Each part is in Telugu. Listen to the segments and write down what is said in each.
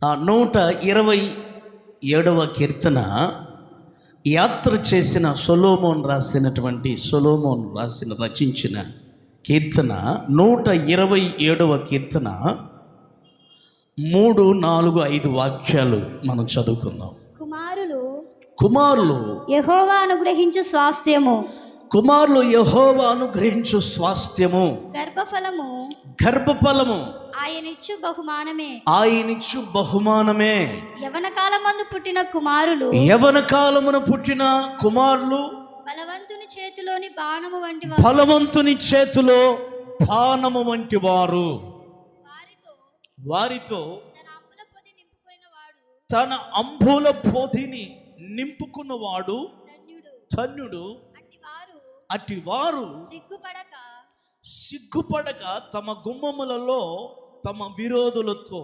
127వ కీర్తన యాత్ర చేసిన సొలొమోన్ రచించిన కీర్తన 127వ కీర్తన 3, 4, 5 వాక్యాలు మనం చదువుకుందాం. కుమారులు యెహోవా అనుగ్రహించు స్వాస్థ్యము, కుమారులు యెహోవా అనుగ్రహించు స్వాస్థ్యము, గర్భఫలము ఆయనిచ్చు బహుమానమే. యవన కాలమందు పుట్టిన కుమారులు, యవన కాలమున పుట్టిన కుమారులు బలవంతుని చేతిలోని బాణము వంటి బలవంతుని చేతిలో బాణము వంటి వారు. వారితో తన అంబుల పొదిని నింపుకున్నవాడు ధన్యుడు. అటివారు సిగ్గుపడక తమ గుమ్మములలో తమ విరోధులతో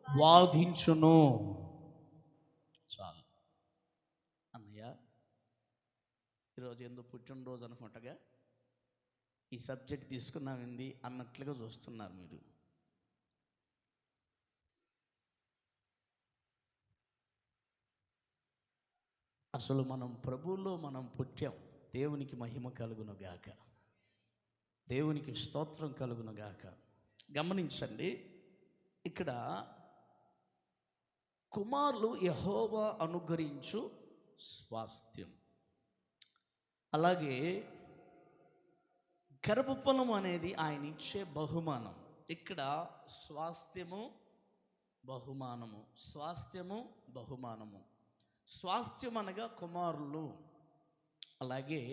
వాదించును. చాలు అన్నయ్య, ఈరోజు ఎందుకు పుట్టినరోజు అనుకుంటగా ఈ సబ్జెక్ట్ తీసుకున్నామింది అన్నట్లుగా చూస్తున్నారు మీరు. అసలు మనం ప్రభువులో మనం పుట్టాం. దేవునికి మహిమ కలుగును గాక, దేవునికి స్తోత్రం కలుగును గాక. గమనించండి, ఇక్కడ కుమారులు యెహోవా అనుగ్రహించు స్వాస్థ్యం, అలాగే గర్భఫలం అనేది ఆయన ఇచ్చే బహుమానం. ఇక్కడ స్వాస్థ్యము బహుమానము, స్వాస్థ్యము బహుమానము. స్వాస్థ్యం అనగా కుమారులు, అలాగే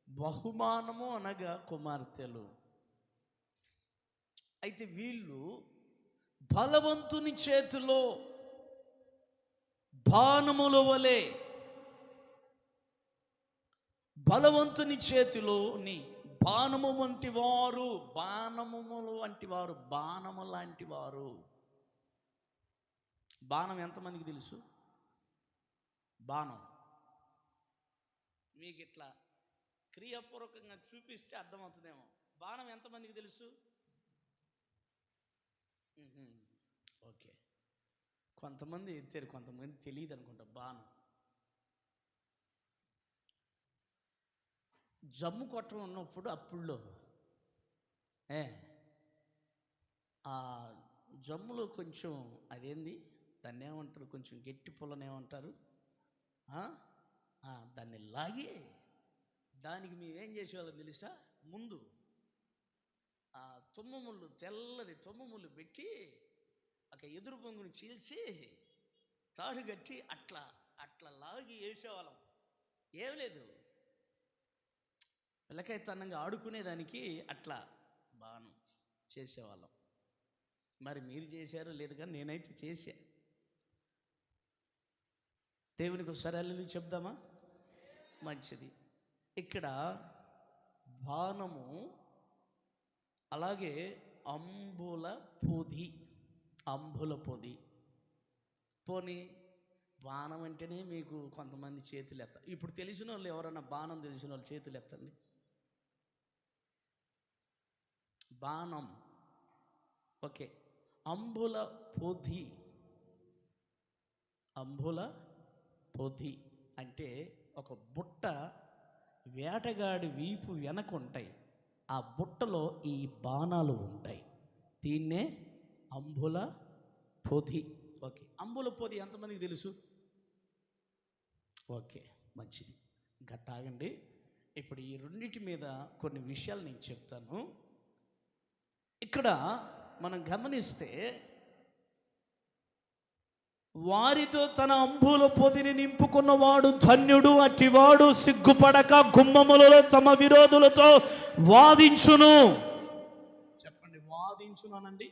బహుమానము అనగా కుమార్తెలు. అయితే వీళ్ళు బలవంతుని చేతిలో బాణముల వలె, బలవంతుని చేతిలోని బాణము వంటి వారు, బాణములు వంటి వారు, బాణము లాంటి వారు. బాణం ఎంతమందికి తెలుసు? బాణం మీకు ఇట్లా క్రియాపూర్వకంగా చూపిస్తే అర్థమవుతుందేమో. బాణం ఎంతమందికి తెలుసు? ఓకే, కొంతమంది ఎత్తారు, కొంతమంది తెలియదు అనుకుంటా. బాణం జమ్ము కొట్టం ఉన్నప్పుడు అప్పుడులో ఆ జమ్ములో కొంచెం అదేంది దాన్ని ఏమంటారు, కొంచెం గట్టి పుల్లనేమంటారు, దాన్ని లాగి దానికి మేమేం చేసేవాళ్ళం తెలుసా? ముందు ఆ తుమ్మముళ్ళు, తెల్లది తుమ్మముళ్ళు పెట్టి ఒక ఎదురు బొంగుని చీల్చి తాడు కట్టి అట్లా అట్లా లాగి వేసేవాళ్ళం. ఏం లేదు, పిల్లకాయతనంగా ఆడుకునేదానికి అట్లా బాణం చేసేవాళ్ళం. మరి మీరు చేశారో లేదు కానీ నేనైతే చేశా. దేవునికి ఒకసారి హల్లెలూయా చెప్దామా? మంచిది. ఇక్కడ బాణము, అలాగే అంబుల పొది. పోనీ బాణం అంటేనే మీకు కొంతమంది చేతులు ఎత్తారు. ఇప్పుడు తెలిసిన వాళ్ళు ఎవరైనా బాణం తెలిసిన వాళ్ళు చేతులు ఎత్తండి. బాణం ఓకే. అంబుల పొది అంటే ఒక బుట్ట వేటగాడి వీపు వెనక ఉంటాయి. ఆ బుట్టలో ఈ బాణాలు ఉంటాయి. దీన్నే అంబుల పొది. ఓకే, అంబుల పొది ఎంతమందికి తెలుసు? ఓకే, మంచిది. గట్టాగండి. ఇప్పుడు ఈ రెండింటి మీద కొన్ని విషయాలు నేను చెప్తాను. ఇక్కడ మనం గమనిస్తే, వారితో తన అంబుల పొదిని నింపుకున్నవాడు ధన్యుడు. అటివాడు సిగ్గుపడక గుమ్మములలో తమ విరోధులతో వాదించును. చెప్పండి, వాదించునానండి.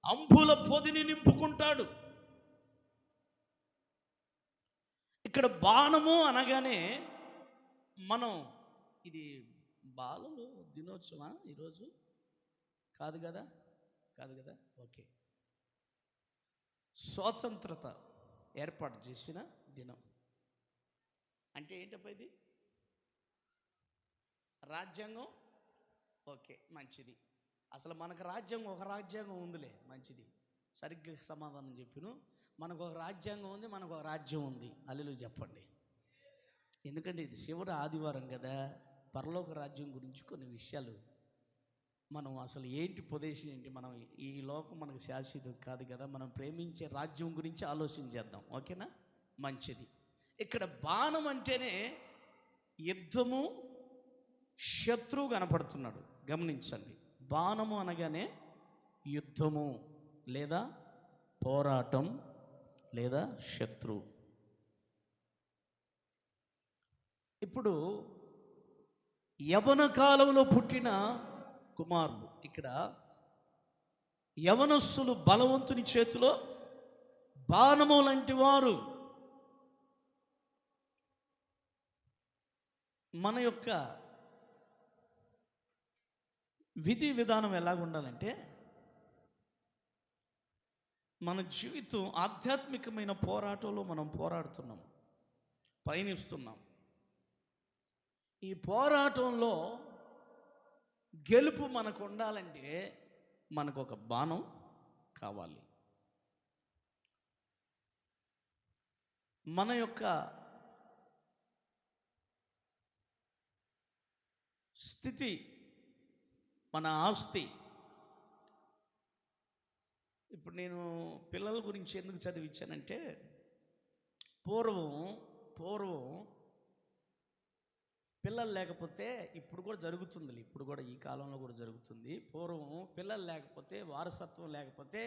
అంబుల పొదిని నింపుకుంటాడు. ఇక్కడ బాణము అనగానే మనం ఇది బాలలు దినోత్సవా ఈరోజు? కాదు కదా? ఓకే, స్వాతంత్రత ఏర్పాటు చేసిన దినం. అంటే ఏంటప్ప ఇది? రాజ్యాంగం. ఓకే, మంచిది. అసలు మనకు రాజ్యాంగం, ఒక రాజ్యాంగం ఉందిలే, మంచిది. సరిగ్గా సమాధానం చెప్పిను. మనకు ఒక రాజ్యాంగం ఉంది, మనకు ఒక రాజ్యం ఉంది. హల్లెలూయా చెప్పండి. ఎందుకంటే ఇది చివరి ఆదివారం కదా. పరలోక రాజ్యం గురించి కొన్ని విషయాలు మనం అసలు ఏంటి పొజిషన్ ఏంటి, మనం ఈ లోకం మనకు శాశ్వతం కాదు కదా. మనం ప్రేమించే రాజ్యం గురించి ఆలోచన చేద్దాం, ఓకేనా? మంచిది. ఇక్కడ బాణం అంటేనే యుద్ధము, శత్రువు కనపడుతున్నాడు. గమనించండి, బాణము అనగానే యుద్ధము లేదా పోరాటం లేదా శత్రువు. ఇప్పుడు యవన కాలంలో పుట్టిన కుమారులు, ఇక్కడ యవనస్సులు బలవంతుని చేతిలో బాణము లాంటి వారు. మన యొక్క విధి విధానం ఎలాగుండాలంటే, మన జీవితం ఆధ్యాత్మికమైన పోరాటంలో మనం పోరాడుతున్నాం, పయనిస్తున్నాం. ఈ పోరాటంలో గెలుపు మనకు ఉండాలంటే మనకు ఒక బాణం కావాలి. మన యొక్క స్థితి, మన ఆస్తి. ఇప్పుడు నేను పిల్లల గురించి ఎందుకు చదివించానంటే, పూర్వం పిల్లలు లేకపోతే, ఇప్పుడు కూడా జరుగుతుంది, ఇప్పుడు కూడా ఈ కాలంలో కూడా జరుగుతుంది. పూర్వం పిల్లలు లేకపోతే, వారసత్వం లేకపోతే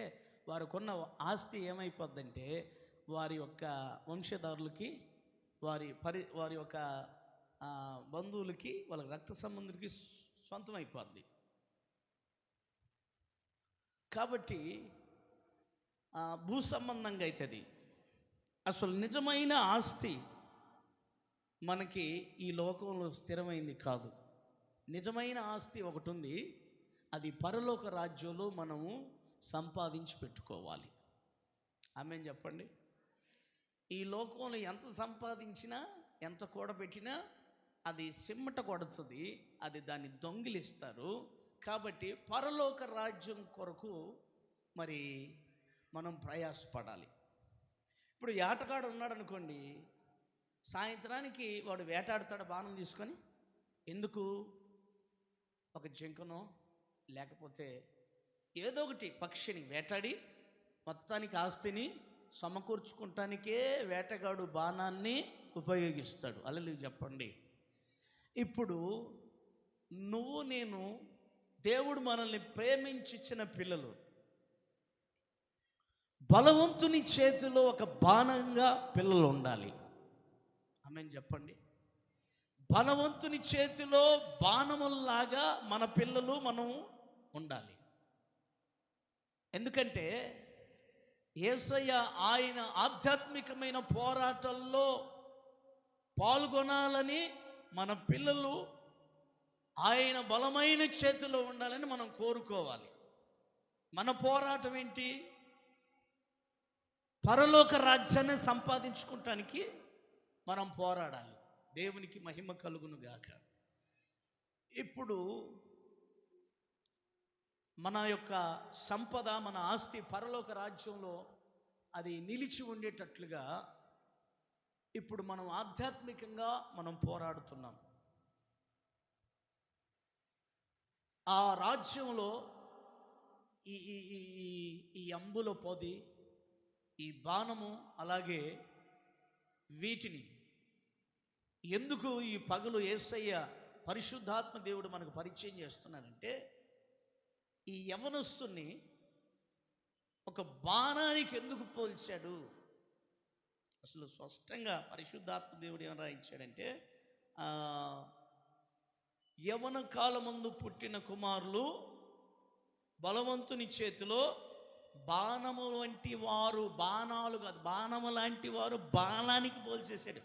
వారికున్న ఆస్తి ఏమైపోద్దంటే వారి యొక్క వంశధారులకి, వారి యొక్క బంధువులకి, వాళ్ళ రక్త సంబంధులకి సొంతం అయిపోద్ది. కాబట్టి భూ సంబంధంగా అవుతుంది. అసలు నిజమైన ఆస్తి మనకి ఈ లోకంలో స్థిరమైంది కాదు. నిజమైన ఆస్తి ఒకటి ఉంది, అది పరలోక రాజ్యంలో మనము సంపాదించి పెట్టుకోవాలి. ఆమేన్ చెప్పండి. ఈ లోకంలో ఎంత సంపాదించినా, ఎంత కూడబెట్టినా అది సిమ్మట కొడుతుంది, అది దాన్ని దొంగిలిస్తారు. కాబట్టి పరలోక రాజ్యం కొరకు మరి మనం ప్రయాసపడాలి. ఇప్పుడు వేటగాడు ఉన్నాడు అనుకోండి, సాయంత్రానికి వాడు వేటాడుతాడు బాణం తీసుకొని. ఎందుకు? ఒక జింకనో లేకపోతే ఏదో ఒకటి పక్షిని వేటాడి మొత్తానికి ఆస్తిని సమకూర్చుకుంటానికే వేటగాడు బాణాన్ని ఉపయోగిస్తాడు. హల్లెలూయా చెప్పండి. ఇప్పుడు నువ్వు నేను, దేవుడు మనల్ని ప్రేమించిచ్చిన పిల్లలు, బలవంతుని చేతిలో ఒక బాణంగా పిల్లలు ఉండాలి. ఆమేన్ చెప్పండి. బలవంతుని చేతిలో బాణముల్లాగా మన పిల్లలు మనం ఉండాలి. ఎందుకంటే యేసయ్య ఆయన ఆధ్యాత్మికమైన పోరాటంలో పాల్గొనాలని మన పిల్లలు ఆయన బలమైన చేతిలో ఉండాలని మనం కోరుకోవాలి. మన పోరాటం ఏంటి? పరలోక రాజ్యాన్ని సంపాదించుకోవటానికి మనం పోరాడాలి. దేవునికి మహిమ కలుగును గాక. ఇప్పుడు మన యొక్క సంపద, మన ఆస్తి పరలోక రాజ్యంలో అది నిలిచి ఉండేటట్లుగా ఇప్పుడు మనం ఆధ్యాత్మికంగా మనం పోరాడుతున్నాం. ఆ రాజ్యంలో ఈ ఈ ఈ ఈ అంబుల పొది, ఈ బాణము, అలాగే వీటిని ఎందుకు ఈ పగలు యేసయ్య పరిశుద్ధాత్మ దేవుడు మనకు పరిచయం చేస్తున్నారంటే, ఈ యవనస్తుని ఒక బాణానికి ఎందుకు పోల్చాడు? అసలు స్పష్టంగా పరిశుద్ధాత్మ దేవుడు ఏమని రాయించాడంటే, యవన కాలమందు పుట్టిన కుమారులు బలవంతుని చేతిలో బాణము వంటి వారు, బాణాలు కాదు, బాణము లాంటి వారు, బాణానికి పోల్చేశాడు.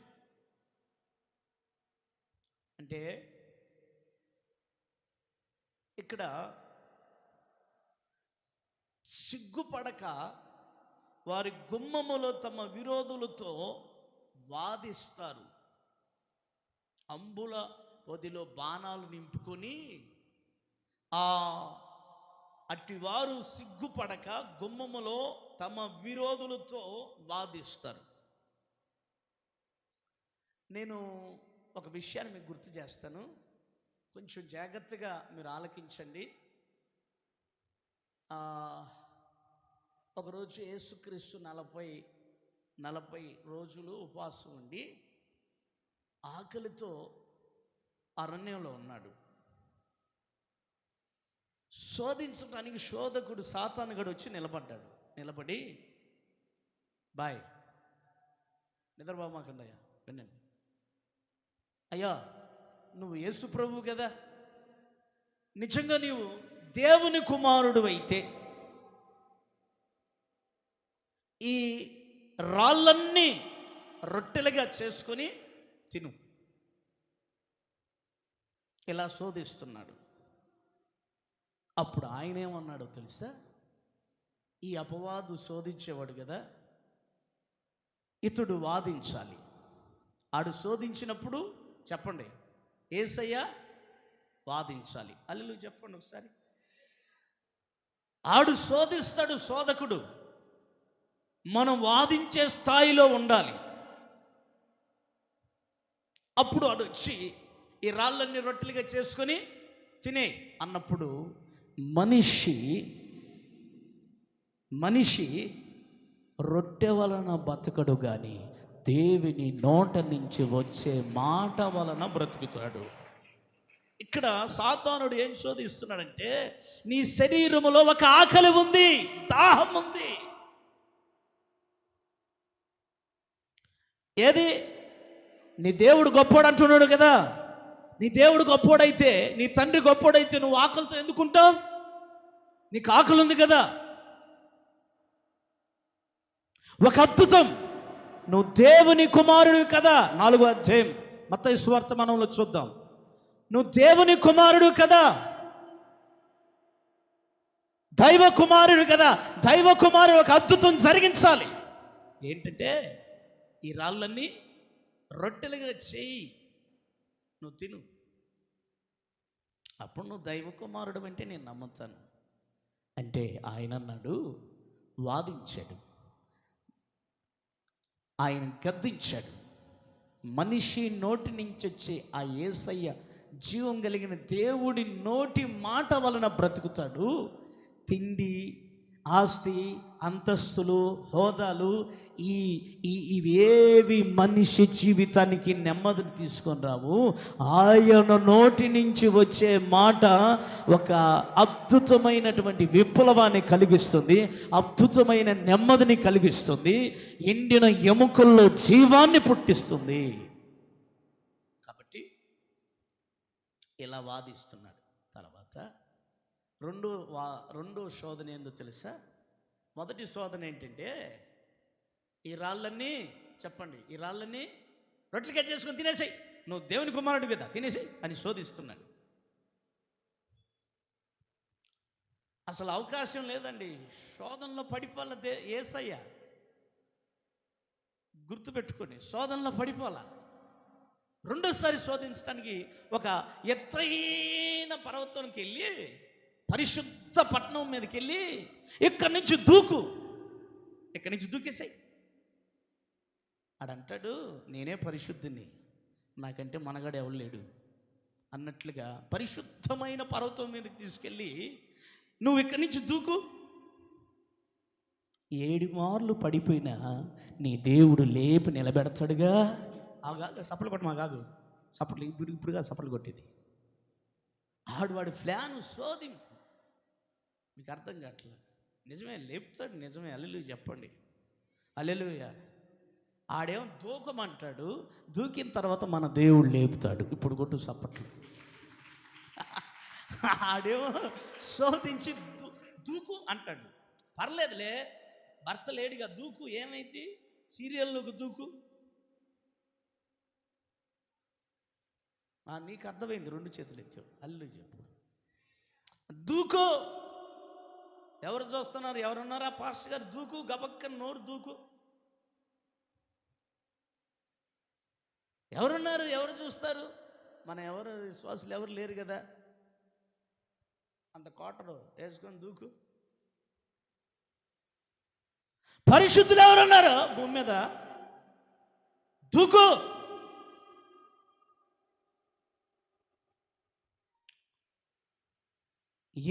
అంటే ఇక్కడ సిగ్గుపడక వారి గుమ్మములో తమ విరోధులతో వాదిస్తారు. అంబుల పొదిలో బాణాలు నింపుకొని ఆ అట్టివారు సిగ్గుపడక గుమ్మములో తమ విరోధులతో వాదిస్తారు. నేను ఒక విషయాన్ని మీకు గుర్తు చేస్తాను, కొంచెం జాగ్రత్తగా మీరు ఆలకించండి. ఒకరోజు యేసుక్రీస్తు 40 రోజులు ఉపవాసం ఉండి ఆకలితో అరణ్యంలో ఉన్నాడు. శోధించడానికి శోధకుడు సాతానుగాడు వచ్చి నిలబడ్డాడు. నిలబడి, బాయ్ నిద్రబామాకండి, వినండి అయ్యా, నువ్వు యేసు ప్రభువు కదా, నిజంగా నీవు దేవుని కుమారుడు అయితే ఈ రాళ్ళన్నీ రొట్టెలుగా చేసుకొని తిను. ఇలా శోధిస్తున్నాడు. అప్పుడు ఆయన ఏమన్నాడో తెలుసా? ఈ అపవాదు శోధించేవాడు కదా, ఇతడు వాదించాలి. ఆడు శోధించినప్పుడు చెప్పండి, యేసయ్య వాదించాలి. హల్లెలూయా చెప్పండి ఒకసారి. ఆడు శోధిస్తాడు శోధకుడు, మనం వాదించే స్థాయిలో ఉండాలి. అప్పుడు ఆడు వచ్చి ఈ రాళ్ళన్ని రొట్టెలుగా చేసుకొని తినే అన్నప్పుడు మనిషి రొట్టె వలన బతకడు కానీ దేవుని నోట నుంచి వచ్చే మాట వలన బ్రతుకుతాడు. ఇక్కడ సాతానుడు ఏం శోధిస్తున్నాడంటే, నీ శరీరములో ఒక ఆకలి ఉంది, దాహం ఉంది. ఏది? నీ దేవుడు గొప్పోడు అంటున్నాడు కదా. నీ దేవుడు గొప్పోడైతే, నీ తండ్రి గొప్పోడైతే నువ్వు ఆకలితో ఎందుకుంటావు? నీకు ఆకలి ఉంది కదా. ఒక అద్భుతం, నువ్వు దేవుని కుమారుడు కదా. 4వ అధ్యాయం మత్తయి సువార్త మనంలో చూద్దాం. నువ్వు దేవుని కుమారుడు కదా, దైవ కుమారుడు కదా. దైవ కుమారుడు ఒక అద్భుతం జరిగించాలి. ఏంటంటే, ఈ రాళ్ళన్నీ రొట్టెలుగా చేయి, నువ్వు తిను. అప్పుడు నువ్వు దైవ కుమారుడు అంటే నేను నమ్ముతాను అంటే ఆయన అన్నాడు, వాదించాడు, ఆయన గద్దించాడు. మనిషి నోటి నుంచి వచ్చే ఆ యేసయ్య జీవం కలిగిన దేవుడి నోటి మాట వలన బ్రతుకుతాడు. తిండి, ఆస్తి, అంతస్తులు, హోదాలు ఇవేవి మనిషి జీవితానికి నెమ్మదిని తీసుకొని రావు. ఆయన నోటి నుంచి వచ్చే మాట ఒక అద్భుతమైనటువంటి విప్లవాన్ని కలిగిస్తుంది, అద్భుతమైన నెమ్మదిని కలిగిస్తుంది, ఎండిన ఎముకల్లో జీవాన్ని పుట్టిస్తుంది. కాబట్టి ఇలా వాదిస్తున్నాడు. తర్వాత రెండో శోధన ఏందో తెలుసా? మొదటి శోధన ఏంటంటే, ఈ రాళ్ళన్నీ చెప్పండి, ఈ రాళ్ళన్నీ రొట్టెలుగా చేసుకొని తినేసాయి, నువ్వు దేవుని కుమారుడు కదా, తినేసాయి అని శోధిస్తున్నాడు. అసలు అవకాశం లేదండి, శోధనలో పడిపోల యేసయ్య. గుర్తుపెట్టుకొని శోధనలో పడిపోల. రెండోసారి శోధించడానికి ఒక ఎత్తైన పర్వతానికి వెళ్ళి, పరిశుద్ధ పట్టణం మీదకి వెళ్ళి, ఇక్కడి నుంచి దూకేసాయి. ఆడంటాడు, నేనే పరిశుద్ధిని, నాకంటే మనగాడు ఎవరు లేడు అన్నట్లుగా పరిశుద్ధమైన పర్వతం మీదకి తీసుకెళ్ళి, నువ్వు ఇక్కడి నుంచి దూకు. 7 మార్లు పడిపోయినా నీ దేవుడు లేపి నిలబెడతాడుగా. కాదు సప్పలు కొట్ట, మా కాదు సప్పట్లు, ఇప్పుడుగా సప్పట్లు కొట్టేది. వాడి ప్లాన్ శోధింపు. మీకు అర్థం కావట్లేదు. నిజమే, లేపుతాడు, నిజమే. హల్లెలూయా చెప్పండి, హల్లెలూయా. ఆడేమో దూకమంటాడు, దూకిన తర్వాత మన దేవుడు లేపుతాడు. ఇప్పుడు కొట్టు సప్పట్లు. ఆడేమో శోధించి దూకు అంటాడు. పర్లేదులే, భర్త లేడుగా, దూకు, ఏమైంది, సీరియల్లోకి దూకు. నీకు అర్థమైంది, 2 చేతులు ఎత్తావు. హల్లెలూయా చెప్పు, దూకు. ఎవరు చూస్తున్నారు? ఎవరున్నారా పాస్టర్ గారు? దూకు, గబక్కన నోరు దూకు. ఎవరున్నారు? ఎవరు చూస్తారు? ఎవరు విశ్వాసులు ఎవరు లేరు కదా. అంత కోటరు వేసుకొని దూకు. పరిశుద్ధులు ఎవరున్నారు భూమి మీద? దూకు.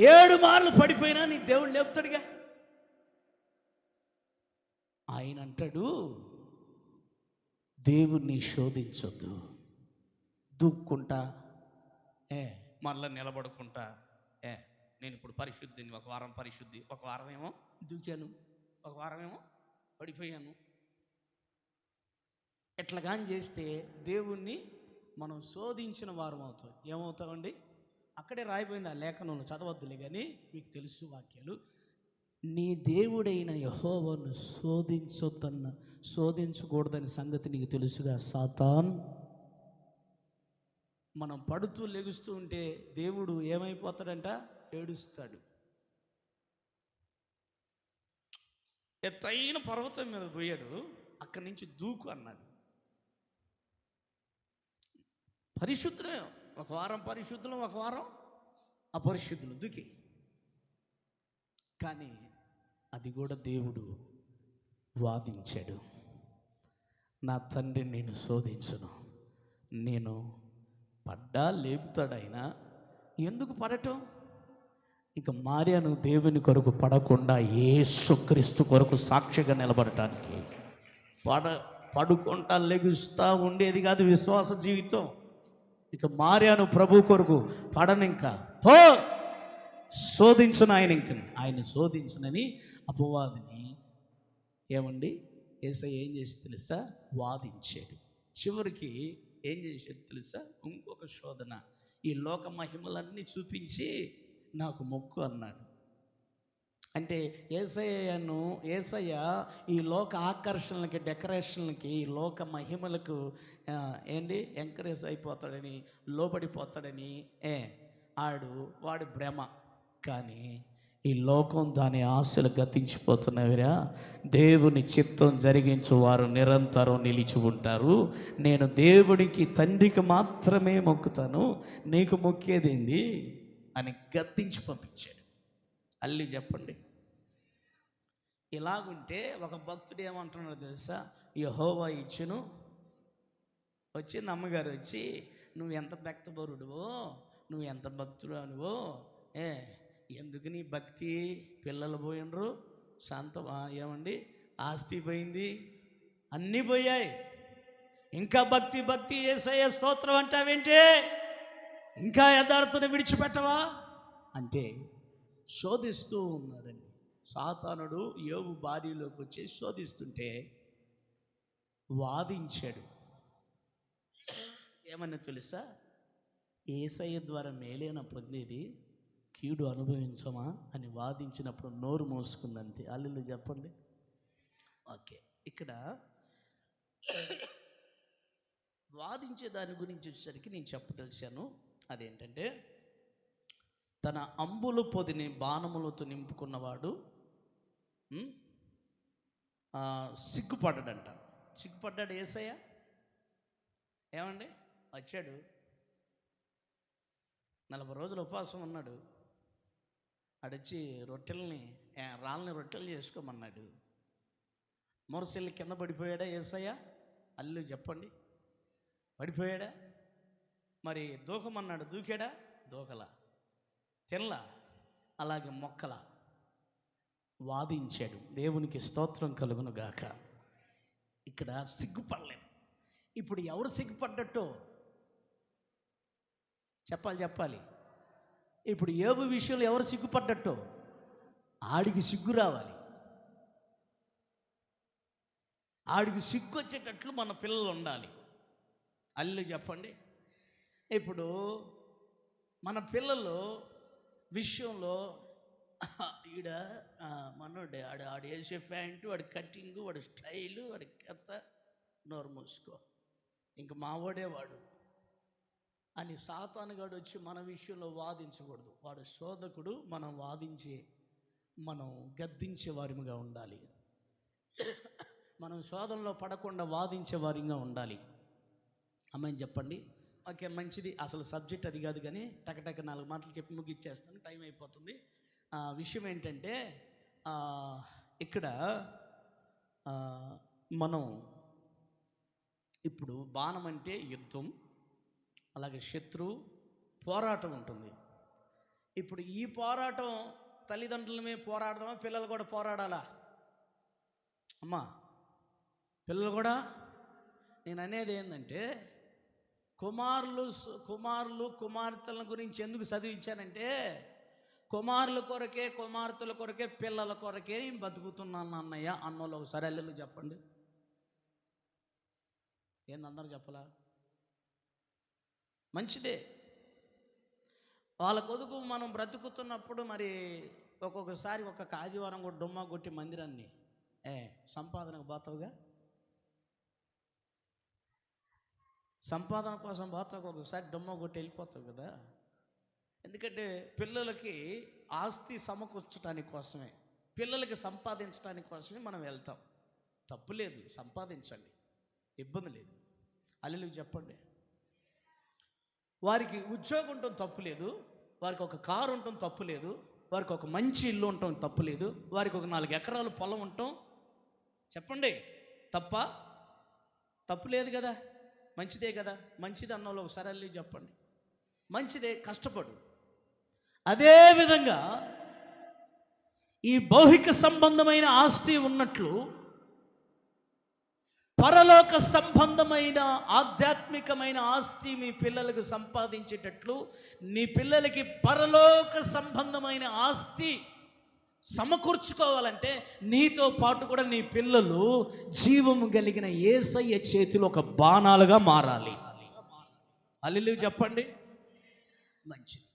ఏడు మార్లు పడిపోయినా నీ దేవుడు లేపుతాడుగా. ఆయన అంటాడు, దేవుణ్ణి శోధించొద్దు, దూక్కుంటా మళ్ళీ నిలబడుకుంటా. నేను ఇప్పుడు పరిశుద్ధిని, ఒక వారం పరిశుద్ధి, ఒక వారం ఏమో దూకాను, ఒక వారం ఏమో పడిపోయాను. ఎట్లాగాని చేస్తే దేవుణ్ణి మనం శోధించిన వారం అవుతాం. ఏమవుతామండి? అక్కడే రాయిపోయింది ఆ లేఖనంలో, చదవద్దులే కానీ మీకు తెలుసు వాక్యాలు. నీ దేవుడైన యెహోవాను శోధించకూడదని సంగతి నీకు తెలుసుగా సాతాన్. మనం పడుతూ లెగుస్తూ ఉంటే దేవుడు ఏమైపోతాడంట? ఏడుస్తాడు. ఎత్తైన పర్వతం మీద పోయాడు, అక్కడి నుంచి దూకు అన్నాడు. పరిశుద్ధులే, ఒక వారం పరిశుద్ధులు, ఒక వారం అపరిశుద్ధులు, దూకి. కానీ అది కూడా దేవుడు వాదించాడు. నా తండ్రి నేను శోధించను, నేను పడ్డా లేపుతాడైనా ఎందుకు పడటం? ఇక మార్యాను దేవుని కొరకు పడకుండా యేసుక్రీస్తు కొరకు సాక్షిగా నిలబడటానికి పడుకుంటా లెగుస్తా ఉండేది కాదు విశ్వాస జీవితం. ఇక మార్యాను ప్రభు కొరకు పడనింకా పో, శోధించను ఆయన శోధించనని అపవాదిని ఏమండి యేసయ్య ఏం చేసి తెలుసా? వాదించాడు. చివరికి ఏం చేసేది తెలుసా? ఇంకొక శోధన. ఈ లోక మహిమలన్నీ చూపించి నాకు మొక్కు అన్నాడు. అంటే యేసయ్య ఈ లోక ఆకర్షణలకి, డెకరేషన్లకి, ఈ లోక మహిమలకు ఎంకరేజ్ అయిపోతాడని, లోబడిపోతాడని వాడి భ్రమ. కానీ ఈ లోకం దాని ఆశలు గతించిపోతున్నవిరా. దేవుని చిత్తం జరిగించు వారు నిరంతరం నిలిచి ఉంటారు. నేను దేవుడికి తండ్రికి మాత్రమే మొక్కుతాను, నీకు మొక్కేదేంది అని గద్దించి పంపించాడు. అల్లి చెప్పండి. ఇలాగుంటే ఒక భక్తుడు ఏమంటున్నాడు తెలుసా? యెహోవా ఇచ్చును. వచ్చింది అమ్మగారు వచ్చి, నువ్వు ఎంత భక్తపరుడువో, నువ్వు ఎంత భక్తుడు అనువో, ఎందుకు నీ భక్తి? పిల్లలు పోయినరు, ఏమండి ఆస్తి పోయింది, అన్నీ పోయాయి, ఇంకా భక్తి యేసయ్య స్తోత్రం అంటావేంటి? ఇంకా యథార్థను విడిచిపెట్టవా అంటే శోధిస్తూ ఉన్నాడండి. సాతానుడు యోబు భార్యలోకి వచ్చి శోధిస్తుంటే వాదించాడు. ఏమన్నా తెలుసా? యేసయ్య ద్వారా మేలైన పొందేది కీడు అనుభవించమా అని వాదించినప్పుడు నోరు మోసుకుందంతే. అల్లు చెప్పండి. ఓకే, ఇక్కడ వాదించే దాని గురించి వచ్చేసరికి నేను చెప్పదలిచాను. అదేంటంటే, తన అంబుల పొదిని బాణములతో నింపుకున్నవాడు సిగ్గుపడ్డాడంట. సిగ్గుపడ్డాడు యేసయ్య. ఏమండి వచ్చాడు, 40 రోజులు ఉపవాసం ఉన్నాడు. ఆడొచ్చి రాళ్ళని రొట్టెలు చేసుకోమన్నాడు. మొరసెల్లి కింద పడిపోయాడా యేసయ్య? అల్లు చెప్పండి. పడిపోయాడా? మరి దూకమన్నాడు, దూకాడా? దూకలా. తినలా. అలాగే మొక్కల వాదించాడు. దేవునికి స్తోత్రం కలుగును గాక. ఇక్కడ సిగ్గుపడలేదు. ఇప్పుడు ఎవరు సిగ్గుపడ్డట్టో చెప్పాలి. ఇప్పుడు యోబు విషయంలో ఎవరు సిగ్గుపడ్డట్టో ఆడికి సిగ్గు రావాలి. ఆడికి సిగ్గు వచ్చేటట్లు మన పిల్లలు ఉండాలి. అల్లు చెప్పండి. ఇప్పుడు మన పిల్లలు విషయంలో మనోడే ఆడు వేసే ప్యాంటు, వాడి కటింగు, వాడి స్టైలు, వాడి కథ, నోరు మూసుకో, ఇంక మావాడే వాడు అని సాతానుగాడు వచ్చి మన విషయంలో వాదించకూడదు. వాడు శోధకుడు. మనం గద్దించే వారిగా ఉండాలి. మనం శోధనలో పడకుండా వాదించే వారిగా ఉండాలి. అమ్మని చెప్పండి. ఓకే, మంచిది. అసలు సబ్జెక్ట్ అది కాదు, కానీ టకటక 4 మాటలు చెప్పి ముగిచ్చేస్తాను, టైం అయిపోతుంది. విషయం ఏంటంటే ఇక్కడ మనం ఇప్పుడు బాణం అంటే యుద్ధం, అలాగే శత్రువు పోరాటం ఉంటుంది. ఇప్పుడు ఈ పోరాటం తల్లిదండ్రులమే పోరాడదామా, పిల్లలు కూడా పోరాడాలా? అమ్మా, పిల్లలు కూడా. నేను అనేది ఏంటంటే కుమారులు కుమార్తెల గురించి ఎందుకు చదివించానంటే, కుమారుల కొరకే కుమార్తెల కొరకే పిల్లల కొరకే నేను బతుకుతున్నాను అన్నయ్య అన్నోళ్ళు ఒకసారి అల్లెలు చెప్పండి. ఏంది అందరూ చెప్పలా? మంచిదే. వాళ్ళ కొదుకు మనం బ్రతుకుతున్నప్పుడు మరి ఒక్కొక్కసారి ఒక్కొక్క ఆదివారం కూడా డొమ్మ కొట్టి మందిరాన్ని సంపాదనకు పోతావుగా, సంపాదన కోసం పోతావు, ఒక్కొక్కసారి డొమ్మ కొట్టి వెళ్ళిపోతావు కదా. ఎందుకంటే పిల్లలకి ఆస్తి సమకూర్చడానికి కోసమే, పిల్లలకి సంపాదించడానికి కోసమే మనం వెళ్తాం. తప్పు లేదు, సంపాదించండి, ఇబ్బంది లేదు. అల్లెలు చెప్పండి. వారికి ఉద్యోగం ఉండటం తప్పు లేదు, వారికి ఒక కారు ఉండటం తప్పు లేదు, వారికి ఒక మంచి ఇల్లు ఉండటం తప్పు లేదు, వారికి ఒక 4 ఎకరాలు పొలం ఉండటం చెప్పండి తప్పు లేదు కదా, మంచిదే కదా. మంచిది అన్న వాళ్ళు ఒకసారి అల్లి చెప్పండి. మంచిదే, కష్టపడు. అదేవిధంగా ఈ భౌతిక సంబంధమైన ఆస్తి ఉన్నట్లు పరలోక సంబంధమైన ఆధ్యాత్మికమైన ఆస్తి మీ పిల్లలకు సంపాదించేటట్లు, నీ పిల్లలకి పరలోక సంబంధమైన ఆస్తి సమకూర్చుకోవాలంటే నీతో పాటు కూడా నీ పిల్లలు జీవము కలిగిన యేసయ్య చేతిలో ఒక బాణాలుగా మారాలి. హల్లెలూయా చెప్పండి. మంచిది.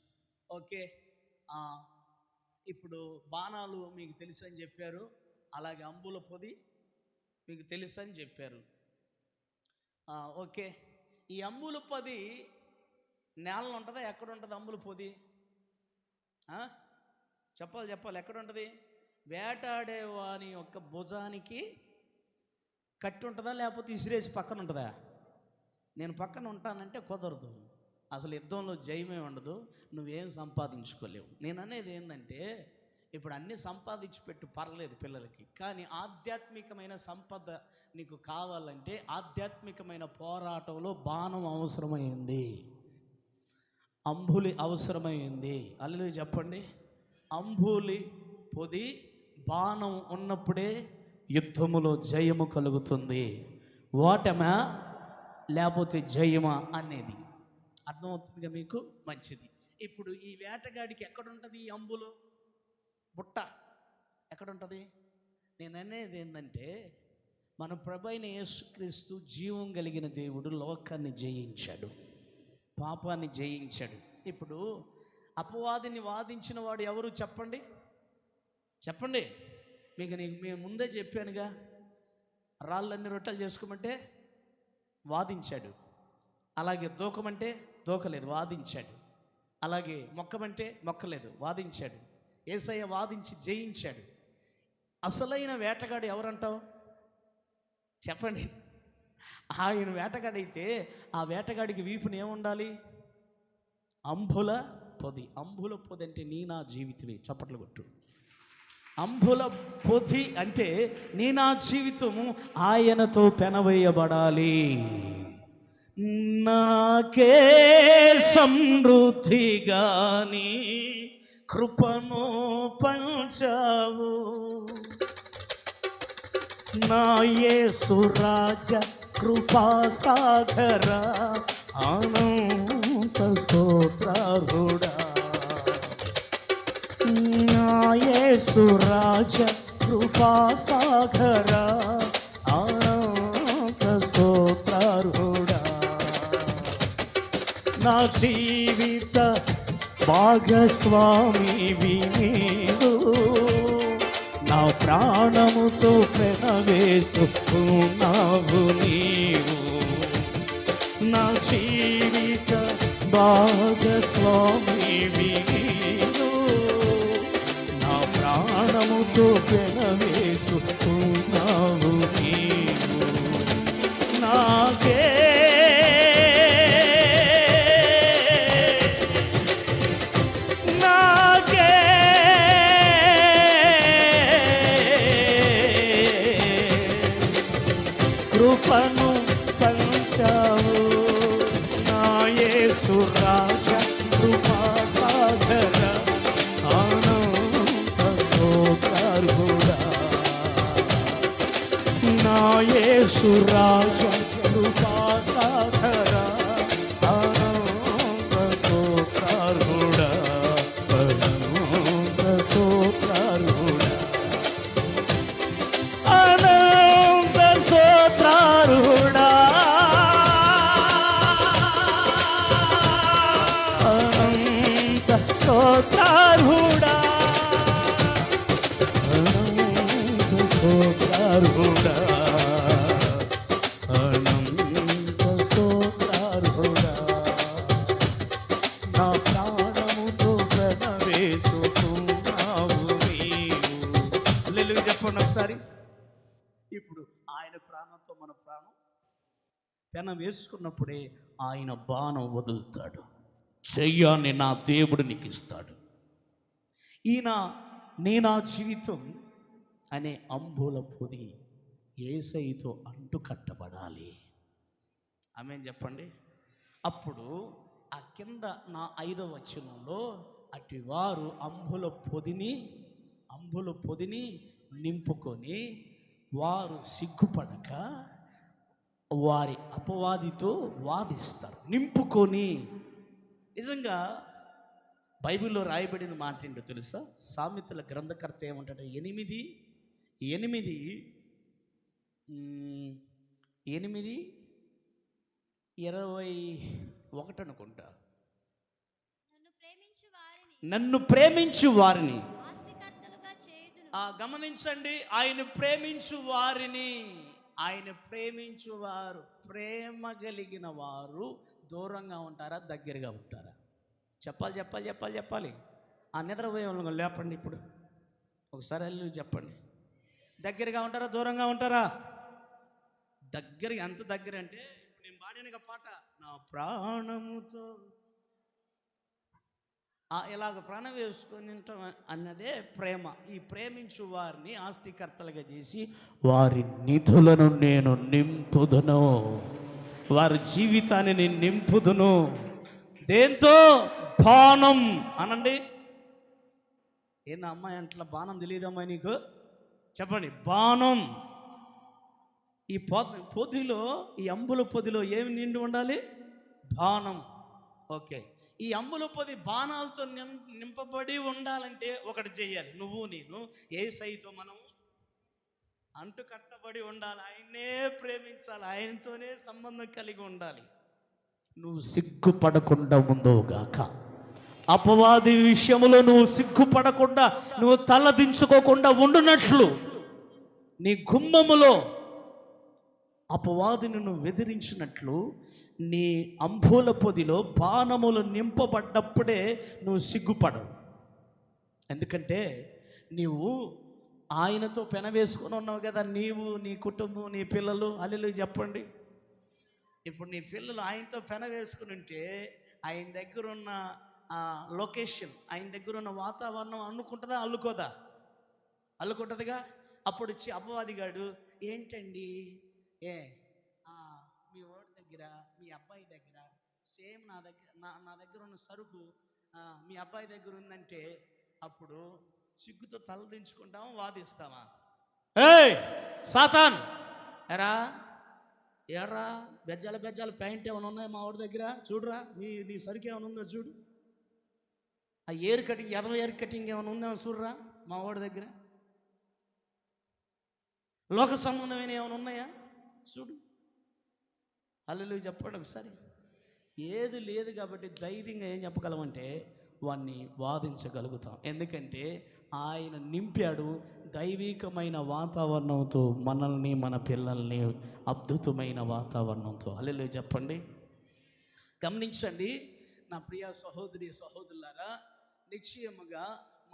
ఓకే, ఇప్పుడు బాణాలు మీకు తెలుసు అని చెప్పారు, అలాగే అంబుల పొది మీకు తెలుసు అని చెప్పారు. ఓకే, ఈ అంబుల పొది నేలలో ఉంటుందా, ఎక్కడ ఉంటుంది అంబుల పొది? చెప్పాలి ఎక్కడ ఉంటుంది? వేటాడేవాని యొక్క భుజానికి కట్టి ఉంటుందా, లేకపోతే ఇసిరేసి పక్కన ఉంటుందా? నేను పక్కన ఉంటానంటే కుదరదు. అసలు యుద్ధంలో జయమే ఉండదు, నువ్వేం సంపాదించుకోలేవు. నేను అనేది ఏంటంటే, ఇప్పుడు అన్నీ సంపాదించి పెట్టు, పర్లేదు పిల్లలకి, కానీ ఆధ్యాత్మికమైన సంపద నీకు కావాలంటే ఆధ్యాత్మికమైన పోరాటంలో బాణం అవసరమైంది, అంబులి అవసరమైంది. అల్లెలు చెప్పండి. అంబులి పొది బాణం ఉన్నప్పుడే యుద్ధములో జయము కలుగుతుంది. ఓటమా లేకపోతే జయమా అనేది అర్థమవుతుందిగా మీకు? మంచిది. ఇప్పుడు ఈ వేటగాడికి ఎక్కడుంటుంది ఈ అంబులు బుట్ట? ఎక్కడుంటుంది? నేను అనేది ఏంటంటే, మన ప్రభువైన యేసుక్రీస్తు జీవం కలిగిన దేవుడు లోకాన్ని జయించాడు, పాపాన్ని జయించాడు. ఇప్పుడు అపవాదిని వాదించిన వాడు ఎవరు చెప్పండి? మేము ముందే చెప్పానుగా, రాళ్ళన్ని రొట్టెలు చేసుకోమంటే వాదించాడు, అలాగే దూకమంటే దూకలేదు, వాదించాడు, అలాగే మొక్కమంటే మొక్కలేదు, వాదించాడు. యేసయ్య వాదించి జయించాడు. అసలైన వేటగాడు ఎవరంటావు చెప్పండి? ఆయన వేటగాడైతే ఆ వేటగాడికి వీపుని ఏముండాలి? అంబుల పొది. అంబుల పొది అంటే నా జీవితమే. చప్పట్లు కొట్టు. అంబుల పొది అంటే నా జీవితము ఆయనతో పెనవేయబడాలి. నాకే సమృద్ధిగాని కృపను పంచావు, నా యేసు రాజా కృపాసాగర అనంత స్తోత్రార్హుడా, నా యేసు రాజా కృపాసాగర అనంత స్తోత్రార్హుడా, నా జీవిత భాగస్వామివి నీవు, నా ప్రాణముతో పెనవేసుకున్నావు నీవు, నా జీవిత భాగస్వామివి నీవు, నా ప్రాణముతో పెనవేసుకున్నావు నీవు, నాకే కృపను పంచావు నా యేసు రాజా కృపా సాగర ఆనంద స్తోత్రార్హుడా నా యేసు రాజా కృపా సాగర ఆనంద స్తోత్రార్హుడా ఆనంద స్తోత్రార్హుడా ఆనంద స్తోత్రార్హుడా ఆనంద స్తోత్రార్హుడా ఆనంద స్తోత్రార్హుడా ఆనంద స్తోత్రార్హుడా నా ప్రాణముతో ప్రణవేసుకున్నావు నీవు. హల్లెలూయా చెప్పండి ఒకసారి. ఇప్పుడు ఆయన ప్రాణంతో మన ప్రాణం పెనం వేసుకున్నప్పుడే ఆయన బాణం వదులుతాడు. చెయ్యాన్ని నా దేవుడు నీకు ఇస్తాడు. ఈయన నా జీవితం అనే అంబుల పొది యేసయ్యతో అంటు కట్టబడాలి. ఆమేన్ చెప్పండి. అప్పుడు ఆ కింద నా 5వ వచనంలో అటు వారు అంబుల పొదిని నింపుకొని వారు సిగ్గుపడక వారి అపవాదితో వాదిస్తారు. నింపుకొని. నిజంగా బైబిల్లో రాయబడిన మాట ఏంటో తెలుసా? సామెతల గ్రంథకర్త ఏమంటాడు? 8:21 అనుకుంటా. నన్ను ప్రేమించు వారిని ఆస్తికర్తలుగా చేయుదును. గమనించండి. ఆయన ప్రేమించువారు ప్రేమ కలిగిన వారు దూరంగా ఉంటారా, దగ్గరగా ఉంటారా? చెప్పాలి. ఆ నిద్రపోయే వాళ్ళని లేపండి ఇప్పుడు ఒకసారి వెళ్ళి చెప్పండి. దగ్గరగా ఉంటారా, దూరంగా ఉంటారా? దగ్గర. ఎంత దగ్గర అంటే ఇప్పుడు నేను పాడిన పాట నా ప్రాణముతో ఇలాగ ప్రాణం వేసుకొని ఉంటాం అన్నదే ప్రేమ. ఈ ప్రేమించు వారిని ఆస్తికర్తలుగా చేసి వారి నిధులను నేను నింపుదును, వారి జీవితాన్ని నేను నింపుదును. దేంతో? బాణం అనండి. ఏందా అమ్మాయి అంట్లా బాణం తెలియదమ్మా నీకు? చెప్పండి. బాణం. ఈ పొదిలో, ఈ అంబుల పొదిలో ఏమి నిండి ఉండాలి? బాణం. ఓకే. ఈ అంబుల పొది బాణాలతో నింపబడి ఉండాలంటే ఒకటి చెయ్యాలి. నువ్వు నేను యేసయ్యతో మనం అంటు కట్టబడి ఉండాలి. ఆయన్నే ప్రేమించాలి, ఆయనతోనే సంబంధం కలిగి ఉండాలి. నువ్వు సిగ్గుపడకుండా ఉండవుగాక. అపవాది విషయంలో నువ్వు సిగ్గుపడకుండా, నువ్వు తలదించుకోకుండా ఉండునట్లు నీ గుమ్మములో అపవాదిని నువ్వు ఎదిరించినట్లు నీ అంబుల పొదిలో బాణములు నింపబడ్డప్పుడే నువ్వు సిగ్గుపడవు. ఎందుకంటే నీవు ఆయనతో పెనవేసుకొని ఉన్నావు కదా, నీవు, నీ కుటుంబం, నీ పిల్లలు. హల్లెలూయా చెప్పండి. ఇప్పుడు నీ పిల్లలు ఆయనతో పెనవేసుకుని ఉంటే ఆయన దగ్గర ఉన్న లొకేషన్, ఆయన దగ్గర ఉన్న వాతావరణం అనుకుంటుందా, అల్లుకుంటుందిగా. అప్పుడు వచ్చి అపవాదిగాడు ఏంటండి మీ వాడి దగ్గర, మీ అబ్బాయి దగ్గర సేమ్ నా దగ్గర ఉన్న సరుకు మీ అబ్బాయి దగ్గర ఉందంటే అప్పుడు సిగ్గుతో తలదించుకుంటామా, వాదిస్తామా? ఏయ్ సాతాన్, ఎరా బెజ్జాల ప్యాంట్ ఏమైనా ఉన్నాయా మా వాడి దగ్గర? చూడరా, నీ సరుకు ఏమైనా ఉందో చూడు. ఆ ఎయిర్ కటింగ్ ఏమైనా ఉందేమో చూడరా మా వాడి దగ్గర. లోక సంబంధమైన ఏమైనా ఉన్నాయా చూడు. హల్లెలూయా చెప్పండి ఒకసారి. ఏది లేదు కాబట్టి ధైర్యంగా ఏం చెప్పగలమంటే వాడిని వాదించగలుగుతాం. ఎందుకంటే ఆయన నింపాడు దైవికమైన వాతావరణంతో మనల్ని, మన పిల్లల్ని అద్భుతమైన వాతావరణంతో. హల్లెలూయా చెప్పండి. గమనించండి నా ప్రియ సహోదరి సహోదరులారా, నిశ్చయముగా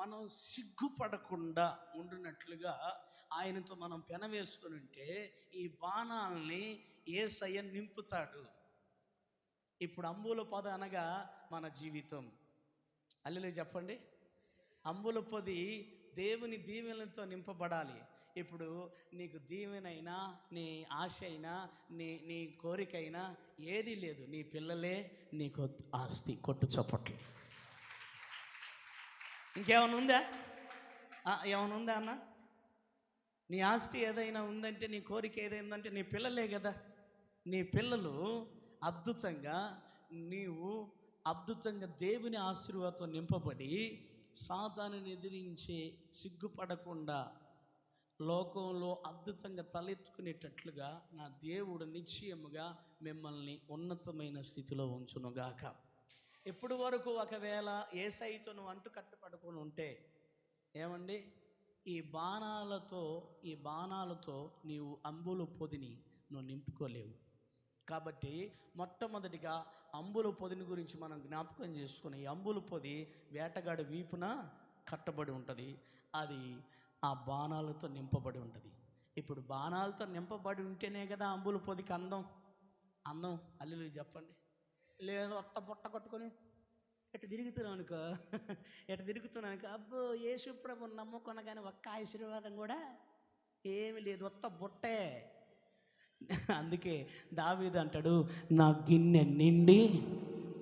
మనం సిగ్గుపడకుండా ఉండునట్లుగా ఆయనతో మనం పెనవేసుకుని ఉంటే ఈ బాణాలని యేసయ్య నింపుతాడు. ఇప్పుడు అంబుల పొద అనగా మన జీవితం. హల్లెలూయా చెప్పండి. అంబుల పొది దేవుని దీవెనలతో నింపబడాలి. ఇప్పుడు నీకు దీవెనైనా, నీ ఆశ అయినా, నీ కోరికైనా ఏదీ లేదు. నీ పిల్లలే నీకు ఆస్తి. కొట్టు చప్పట్లు. ఇంకేమైనా ఉందా? ఏమైనా ఉందా అన్న? నీ ఆస్తి ఏదైనా ఉందంటే, నీ కోరిక ఏదైందంటే నీ పిల్లలే కదా. నీ పిల్లలు అద్భుతంగా, నీవు అద్భుతంగా దేవుని ఆశీర్వాదంతో నింపబడి సాతానుని ఎదిరించి సిగ్గుపడకుండా లోకంలో అద్భుతంగా తలెత్తుకునేటట్లుగా నా దేవుడు నిశ్చయముగా మిమ్మల్ని ఉన్నతమైన స్థితిలో ఉంచునుగాక. ఎప్పుడు వరకు ఒకవేళ యేసయ్యతో నువ్వు అంటుకట్టుపడుకొని ఉంటే ఏమండి, ఈ బాణాలతో నీవు అంబుల పొదిని నువ్వు నింపుకోలేవు. కాబట్టి మొట్టమొదటిగా అంబుల పొదిని గురించి మనం జ్ఞాపకం చేసుకుని, ఈ అంబుల పొది వేటగాడి వీపున కట్టబడి ఉంటుంది. అది ఆ బాణాలతో నింపబడి ఉంటుంది. ఇప్పుడు బాణాలతో నింపబడి ఉంటేనే కదా అంబుల పొదికి అందం. హల్లెలూయా చెప్పండి. లేదు ఒక్క బుట్ట కట్టుకొని ఎటు తిరుగుతున్నానుకో అబ్బో యేసు ప్రభువుని నమ్ముకున్న కానీ ఒక్క ఆశీర్వాదం కూడా ఏమి లేదు, ఒక్క బుట్టే. అందుకే దావీదు అంటాడు, నా గిన్నె నిండి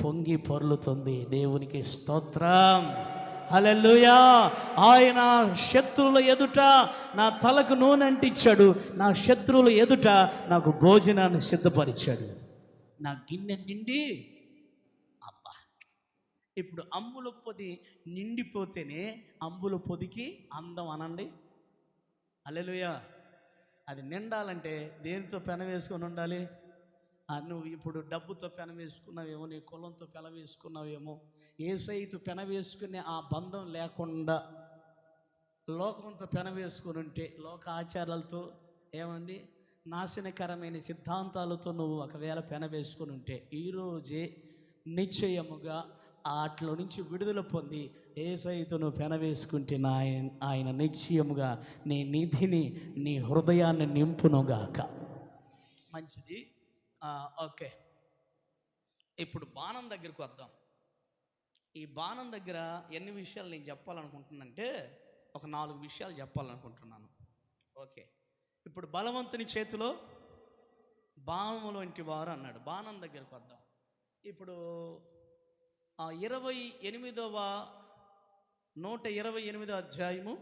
పొంగి పొర్లుతుంది. దేవునికి స్తోత్రం. హల్లెలూయా. ఆయన శత్రువుల ఎదుట నా తలకు నూనె అంటించాడు, నా శత్రువుల ఎదుట నాకు భోజనాన్ని సిద్ధపరిచాడు. నా గిన్నె నిండి. అబ్బా, ఇప్పుడు అంబుల పొది నిండిపోతేనే అంబుల పొదికి అందం అనండి. హల్లెలూయా. అది నిండాలంటే దేనితో పెన వేసుకొని ఉండాలి? నువ్వు ఇప్పుడు డబ్బుతో పెన వేసుకున్నావేమో, నీ కులంతో పెన వేసుకున్నావేమో. యేసయ్యతో పెన వేసుకునే ఆ బంధం లేకుండా లోకంతో పెన వేసుకుని ఉంటే, లోక ఆచారాలతో ఏమండి నాశనకరమైన సిద్ధాంతాలతో నువ్వు ఒకవేళ పెన వేసుకుని ఉంటే, ఈరోజే నిశ్చయముగా అట్లో నుంచి విడుదల పొంది యేసయ్యతో నువ్వు పెన వేసుకుంటే ఆయన నిశ్చయముగా నీ నిధిని, నీ హృదయాన్ని నింపునుగాక. మంచిది. ఓకే, ఇప్పుడు బాణం దగ్గరికి వద్దాం. ఈ బాణం దగ్గర ఎన్ని విషయాలు నేను చెప్పాలనుకుంటున్నానంటే, ఒక 4 విషయాలు చెప్పాలనుకుంటున్నాను. ఓకే, ఇప్పుడు బలవంతుని చేతిలో బాణములు వంటి వారు అన్నాడు. బాణం దగ్గరికి వద్దాం. ఇప్పుడు 128వ అధ్యాయము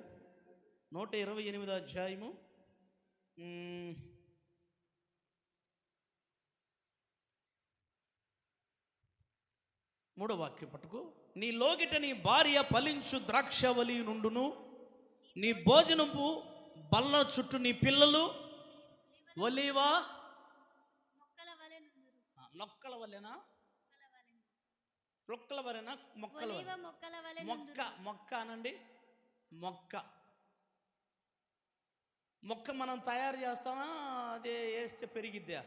3వ వాక్యం పట్టుకు. నీ లోగిట నీ భార్య ఫలించు ద్రాక్షవలి నుండును, నీ భోజనపు బల్ల చుట్టూ నీ పిల్లలు ఒలీవ మొక్కల వలెనా? మొక్కల వలెనా? మొక్క అనండి. మొక్క మనం తయారు చేస్తామా, అదే వేస్తే పెరిగిద్దా?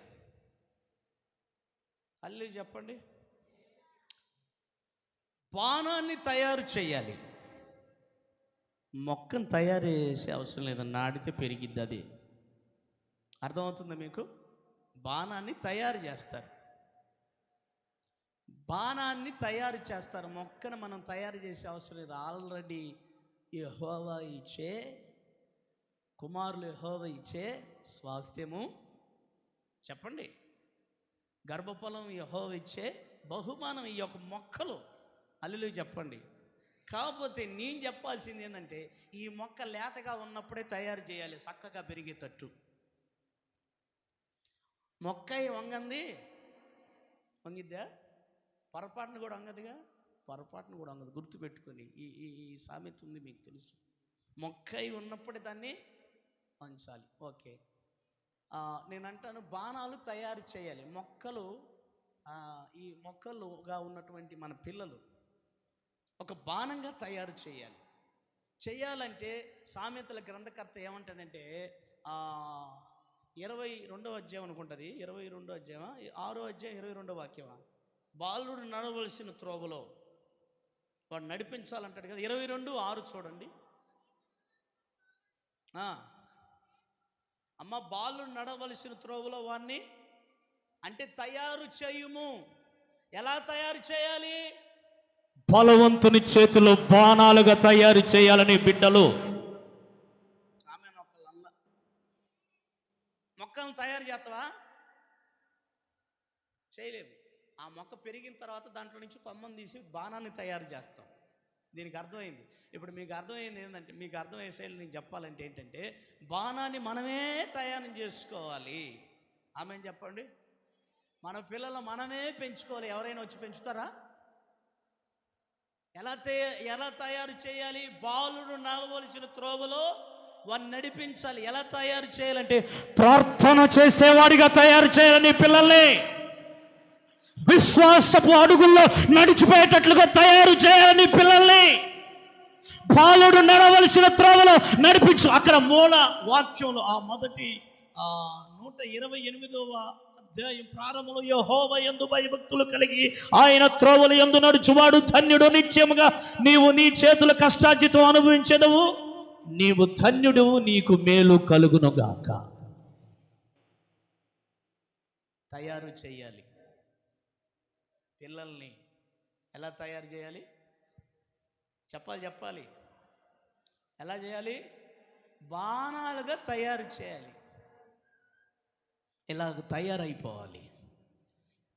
అల్లి చెప్పండి. బాణాన్ని తయారు చేయాలి, మొక్కను తయారు చేసే అవసరం లేదు. నాటితే పెరిగిద్ది. అది అర్థమవుతుందా మీకు? బాణాన్ని తయారు చేస్తారు, మొక్కను మనం తయారు చేసే అవసరం లేదు. ఆల్రెడీ యెహోవా ఇచ్చే కుమారులు, యెహోవా ఇచ్చే స్వాస్థ్యము చెప్పండి, గర్భఫలం యెహోవా ఇచ్చే బహుమానం ఈ యొక్క మొక్కలు. హల్లెలూయా చెప్పండి. కాకపోతే నేను చెప్పాల్సింది ఏంటంటే, ఈ మొక్క లేతగా ఉన్నప్పుడే తయారు చేయాలి, చక్కగా పెరిగేటట్టు. మొక్క వంగిద్దా? పొరపాటును కూడా వంగదు. గుర్తుపెట్టుకొని ఈ సామెత ఉంది, మీకు తెలుసు. మొక్క ఉన్నప్పుడే దాన్ని వంచాలి. ఓకే, నేను అంటాను బాణాలు తయారు చేయాలి. ఈ మొక్కలుగా ఉన్నటువంటి మన పిల్లలు ఒక బాణంగా తయారు చేయాలంటే సామెతల గ్రంథకర్త ఏమంటాడంటే 22వ అధ్యాయం అనుకుంటుంది, 22వ అధ్యాయం 6వ అధ్యాయం 22వ వాక్యమా, బాలుడు నడవలసిన త్రోవలో వాడు నడిపించాలంటాడు కదా. 22:6 చూడండి. అమ్మ, బాలుడు నడవలసిన త్రోవలో వాడిని అంటే తయారు చేయుము. ఎలా తయారు చేయాలి? బలవంతుని చేతిలో బాణాలుగా తయారు చేయాలని బిడ్డలు. మొక్కలను తయారు చేస్తావా? చేయలేము. ఆ మొక్క పెరిగిన తర్వాత దాంట్లో నుంచి కొమ్మను తీసి బాణాన్ని తయారు చేస్తాం. దీనికి అర్థమైంది. ఇప్పుడు మీకు అర్థమైంది ఏంటంటే, మీకు అర్థమయ్యే శైలి నేను చెప్పాలంటే ఏంటంటే, బాణాన్ని మనమే తయారు చేసుకోవాలి. ఆమెను చెప్పండి. మన పిల్లలు మనమే పెంచుకోవాలి. ఎవరైనా వచ్చి పెంచుతారా? ఎలా తయారు చేయాలి? బాలుడు నడవలసిన త్రోవలో వారిని నడిపించాలి. ఎలా తయారు చేయాలంటే, ప్రార్థన చేసేవాడిగా తయారు చేయాలని పిల్లల్ని, విశ్వాసపు అడుగుల్లో నడిచిపోయేటట్లుగా తయారు చేయాలని పిల్లల్ని, బాలుడు నడవలసిన త్రోవలో నడిపించు. అక్కడ మూల వాక్యంలో ఆ మొదటి 128వ అధ్యాయం ప్రారంభంలో, యెహోవా యందు భయభక్తులు కలిగి ఆయన త్రోవల యందు నడుచువాడు ధన్యుడు. నిత్యముగా నీవు నీ చేతుల కష్టార్జితం అనుభవించెదవు. నీవు ధన్యుడు, నీకు మేలు కలుగునుగాక. తయారు చేయాలి పిల్లల్ని. ఎలా తయారు చేయాలి? చెప్పాలి. ఎలా చేయాలి? బాణాలుగా తయారు చేయాలి. ఇలాగ తయారైపోవాలి.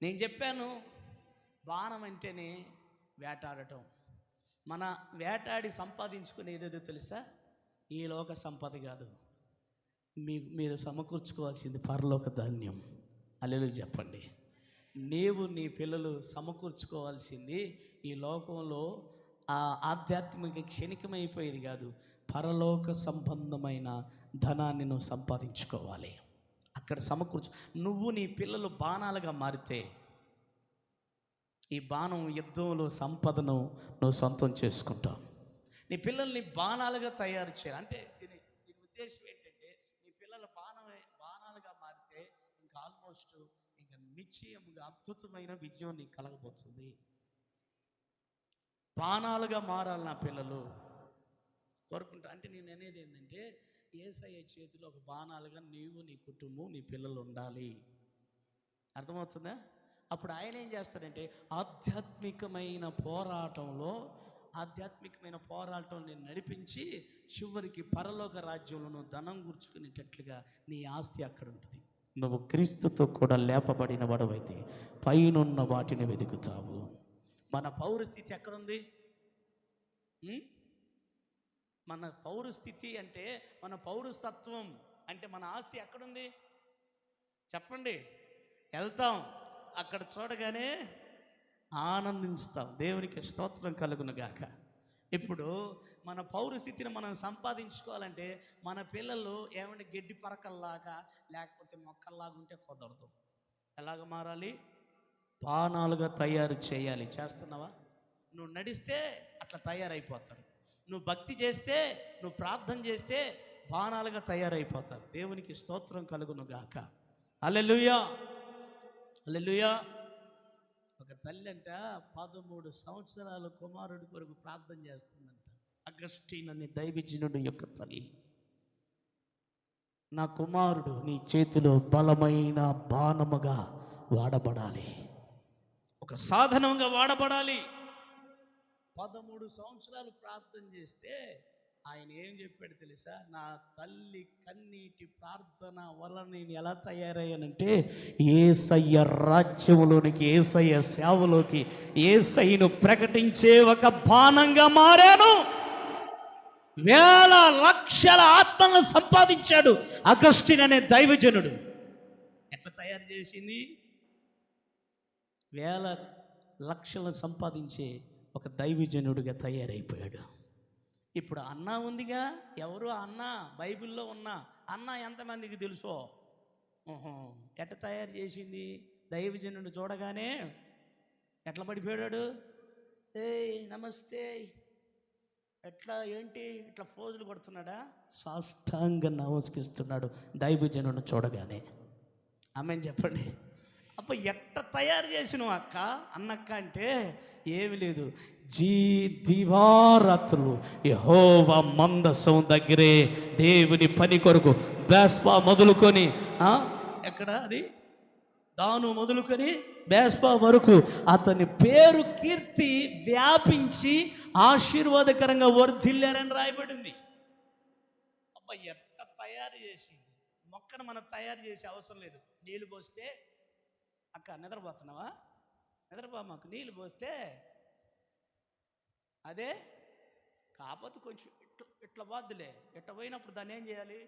నేను చెప్పాను, బాణం అంటేనే వేటాడటం. మన వేటాడి సంపాదించుకునేది ఏదో తెలుసా? ఈ లోక సంపద కాదు, మీరు సమకూర్చుకోవాల్సింది పరలోక ధాన్యం. హల్లెలూయా చెప్పండి. నీవు నీ పిల్లలు సమకూర్చుకోవాల్సింది ఈ లోకంలో ఆధ్యాత్మిక క్షణికమైపోయేది కాదు, పరలోక సంబంధమైన ధనాన్ని నువ్వు సంపాదించుకోవాలి. అక్కడ నువ్వు నీ పిల్లలు బాణాలుగా మారితే ఈ బాణం యుద్ధంలో సంపదను నువ్వు సొంతం చేసుకుంటావు. నీ పిల్లల్ని బాణాలుగా తయారు చేయాలి. అంటే దీని ఉద్దేశం ఏంటంటే, నీ పిల్లలు బాణాలుగా మారితే ఇంకా ఆల్మోస్ట్ ఇంకా నిశ్చయముగా అద్భుతమైన విజయం నీకు కలగబోతుంది. బాణాలుగా మారాలి నా పిల్లలు కోరుకుంటా. అంటే నేను అనేది ఏంటంటే, యేసయ్య చేతిలో ఒక బాణాలుగా నీవు, నీ కుటుంబం, నీ పిల్లలు ఉండాలి. అర్థమవుతుందా? అప్పుడు ఆయన ఏం చేస్తాడంటే, ఆధ్యాత్మికమైన పోరాటం నేను నడిపించి చివరికి పరలోక రాజ్యంలో నువ్వు ధనం కూర్చుకునేటట్లుగా నీ ఆస్తి అక్కడ ఉంటుంది. నువ్వు క్రీస్తుతో కూడా లేపబడిన వాడవైతే పైనున్న వాటిని వెతుకుతావు. మన పౌరస్థితి ఎక్కడుంది? మన పౌరస్థితి అంటే, మన పౌరస్తత్వం అంటే మన ఆస్తి ఎక్కడుంది చెప్పండి? వెళ్తాం, అక్కడ చూడగానే ఆనందిస్తాం. దేవునికి స్తోత్రం కలుగునుగాక. ఇప్పుడు మన పౌరస్థితిని మనం సంపాదించుకోవాలంటే మన పిల్లలు ఏమంటే గడ్డి పరకల్లాగా లేకపోతే మొక్కల్లాగా ఉంటే కుదరదు. ఎలాగ మారాలి? బాణాలుగా తయారు చేయాలి. చేస్తున్నావా? నువ్వు నడిస్తే అట్లా తయారైపోతారు. నువ్వు భక్తి చేస్తే, నువ్వు ప్రార్థన చేస్తే బాణాలుగా తయారైపోతారు. దేవునికి స్తోత్రం కలుగునుగాక. హల్లెలూయా, హల్లెలూయా. ఒక తల్లి అంట 13 సంవత్సరాల కుమారుడి కొరకు ప్రార్థన చేస్తుందంట. అగస్టిన్ అనే దైవజనుడు యొక్క తల్లి, నా కుమారుడు నీ చేతిలో బలమైన బాణముగా వాడబడాలి, ఒక సాధనంగా వాడబడాలి. 13 సంవత్సరాలు ప్రార్థన చేస్తే ఆయన ఏం చెప్పాడు తెలుసా? నా తల్లి కన్నీటి ప్రార్థన వల్ల నేను ఎలా తయారయ్యానంటే, యేసయ్య రాజ్యంలోనికి, యేసయ్య సేవలోకి, యేసయ్యను ప్రకటించే ఒక బాణంగా మారాను. వేల లక్షల ఆత్మలను సంపాదించాడు అగస్టిన్ అనే దైవజనుడు. ఎట్లా తయారు చేసింది? వేల లక్షలను సంపాదించే ఒక దైవజనుడిగా తయారైపోయాడు. ఇప్పుడు అన్న ఉందిగా, ఎవరు అన్న? బైబిల్లో ఉన్న అన్న ఎంతమందికి తెలుసో? ఎట్లా తయారు చేసింది? దైవజనుడు చూడగానే ఎట్లా పడిపోయాడు? ఏయ్ నమస్తే, ఎట్లా ఏంటి ఇట్లా ఫోజులు కొడుతున్నాడా? సాష్టాంగ నమస్కరిస్తున్నాడు దైవజనుడు చూడగానే. ఆమెను చెప్పండి. అప్పుడు ఎట్ట తయారు చేసినావు అక్క? అన్నక్క అంటే ఏమి లేదు, దివారాత్రులు యెహోవా మందసం దగ్గరే దేవుని పని కొరకు బేస్పా మొదలుకొని ఎక్కడ అది దాను మొదలుకొని బేస్పా వరకు అతని పేరు కీర్తి వ్యాపించి ఆశీర్వాదకరంగా వర్ధిల్లారని రాయబడింది. అబ్బా ఎట్ట తయారు చేసింది! మొక్క పక్కన మనం తయారు చేసే అవసరం లేదు. నీళ్ళు పోస్తే, అక్క నిద్రపోతున్నావా, నిద్రపో మాకు, నీళ్ళు పోస్తే అదే, కాకపోతే కొంచెం ఇట్లా పోద్దులే. ఇట్లా పోయినప్పుడు దాన్ని ఏం చేయాలి?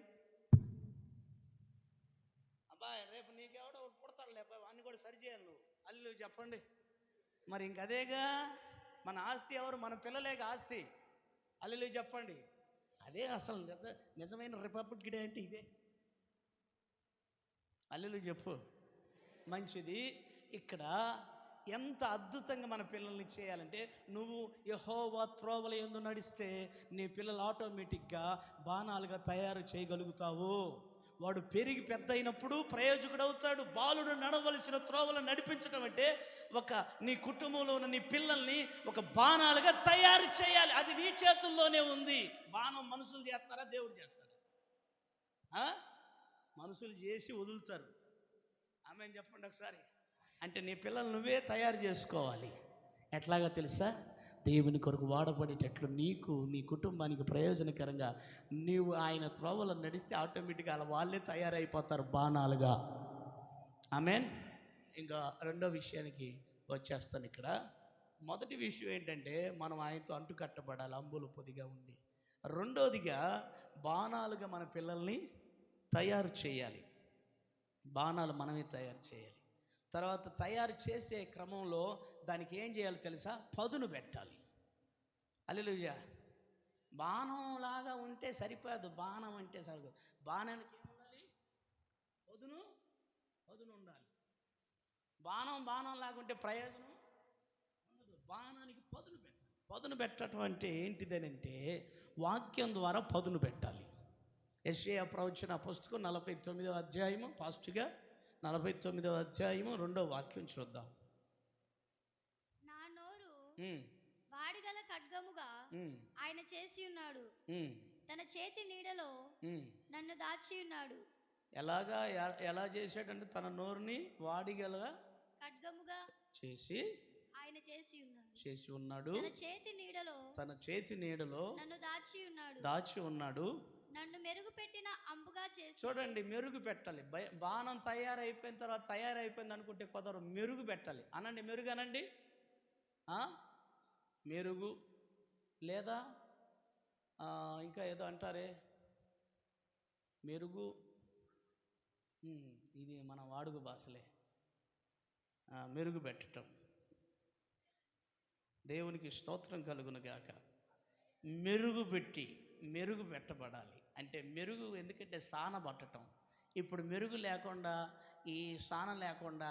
అబ్బాయి రేపు నీకెవడో పుడతాడు లేకపోతే అన్ని కూడా సరి చేయాలి నువ్వు. అల్లు చెప్పండి. మరి ఇంకదేగా మన ఆస్తి. ఎవరు? మన పిల్లలేక ఆస్తి. అల్లు చెప్పండి. అదే అసలు నిజమైన రిపబ్లిక్ డే అంటే ఇదే. అల్లు చెప్పు. మంచిది. ఇక్కడ ఎంత అద్భుతంగా మన పిల్లల్ని చేయాలంటే, నువ్వు యెహోవా త్రోవల యందు నడిస్తే నీ పిల్లలు ఆటోమేటిక్గా బాణాలుగా తయారు చేయగలుగుతావు. వాడు పెరిగి పెద్ద అయినప్పుడు ప్రయోజకుడు అవుతాడు. బాలుడు నడవలసిన త్రోవలు నడిపించడం అంటే నీ కుటుంబంలో ఉన్న నీ పిల్లల్ని ఒక బాణాలుగా తయారు చేయాలి. అది నీ చేతుల్లోనే ఉంది. బాణం మనుషులు చేస్తారా, దేవుడు చేస్తాడా? మనుషులు చేసి వదులుతారు. ఆమె చెప్పండి ఒకసారి. అంటే నీ పిల్లలు నువ్వే తయారు చేసుకోవాలి. ఎట్లాగా తెలుసా? దేవుని కొరకు వాడబడేటట్లు, నీకు నీ కుటుంబానికి ప్రయోజనకరంగా నీవు ఆయన త్రోవలో నడిస్తే ఆటోమేటిక్గా వాళ్ళే తయారైపోతారు బాణాలుగా. ఆమేన్. ఇంకా రెండో విషయానికి వచ్చేస్తాను. ఇక్కడ మొదటి విషయం ఏంటంటే, మనం ఆయనతో అంటుకట్టబడాలి, అంబులు పొదిగా ఉండి. రెండోదిగా బాణాలుగా మన పిల్లల్ని తయారు చేయాలి. బాణాలు మనమే తయారు చేయాలి. తర్వాత తయారు చేసే క్రమంలో దానికి ఏం చేయాలో తెలుసా? పదును పెట్టాలి. హల్లెలూయా. బాణంలాగా ఉంటే సరిపోదు. బాణం అంటే సరిపోదు. బాణానికి ఏముండాలి? పదును ఉండాలి. బాణంలాగా ఉంటే ప్రయోజనం ఉండదు. బాణానికి పదును పెట్టాలి. పదును పెట్టడం అంటే ఏంటిదనంటే, వాక్యం ద్వారా పదును పెట్టాలి. యెషయా ప్రవచన పుస్తకం 49వ అధ్యాయము, ఫాస్ట్గా 49వ అధ్యాయము 2వ వాక్యం చూద్దాం. నా నోరు వాడిగల ఖడ్గముగా ఆయన చేసి ఉన్నాడు. తన చేతి నీడలో నన్ను దాచి ఉన్నాడు. ఎలా చేశాడంటే, తన నోరుని వాడిగల ఖడ్గముగా చేసి ఆయన చేసి ఉన్నాడు. తన చేతి నీడలో నన్ను దాచి ఉన్నాడు. నన్ను మెరుగు పెట్టిన అంబుగా చేసి. చూడండి, మెరుగు పెట్టాలి. బాణం తయారైపోయిన తర్వాత తయారైపోయింది అనుకుంటే కుదరదు. మెరుగు పెట్టాలి. అనండి, మెరుగు అనండి. మెరుగు లేదా ఇంకా ఏదో అంటారే, మెరుగు. ఇది మన వాడుక భాషలే. మెరుగు పెట్టటం. దేవునికి స్తోత్రం కలుగును గాక. మెరుగు పెట్టబడాలి. అంటే మెరుగు ఎందుకంటే సానబట్టడం. ఇప్పుడు మెరుగు లేకుండా, ఈ సాన లేకుండా,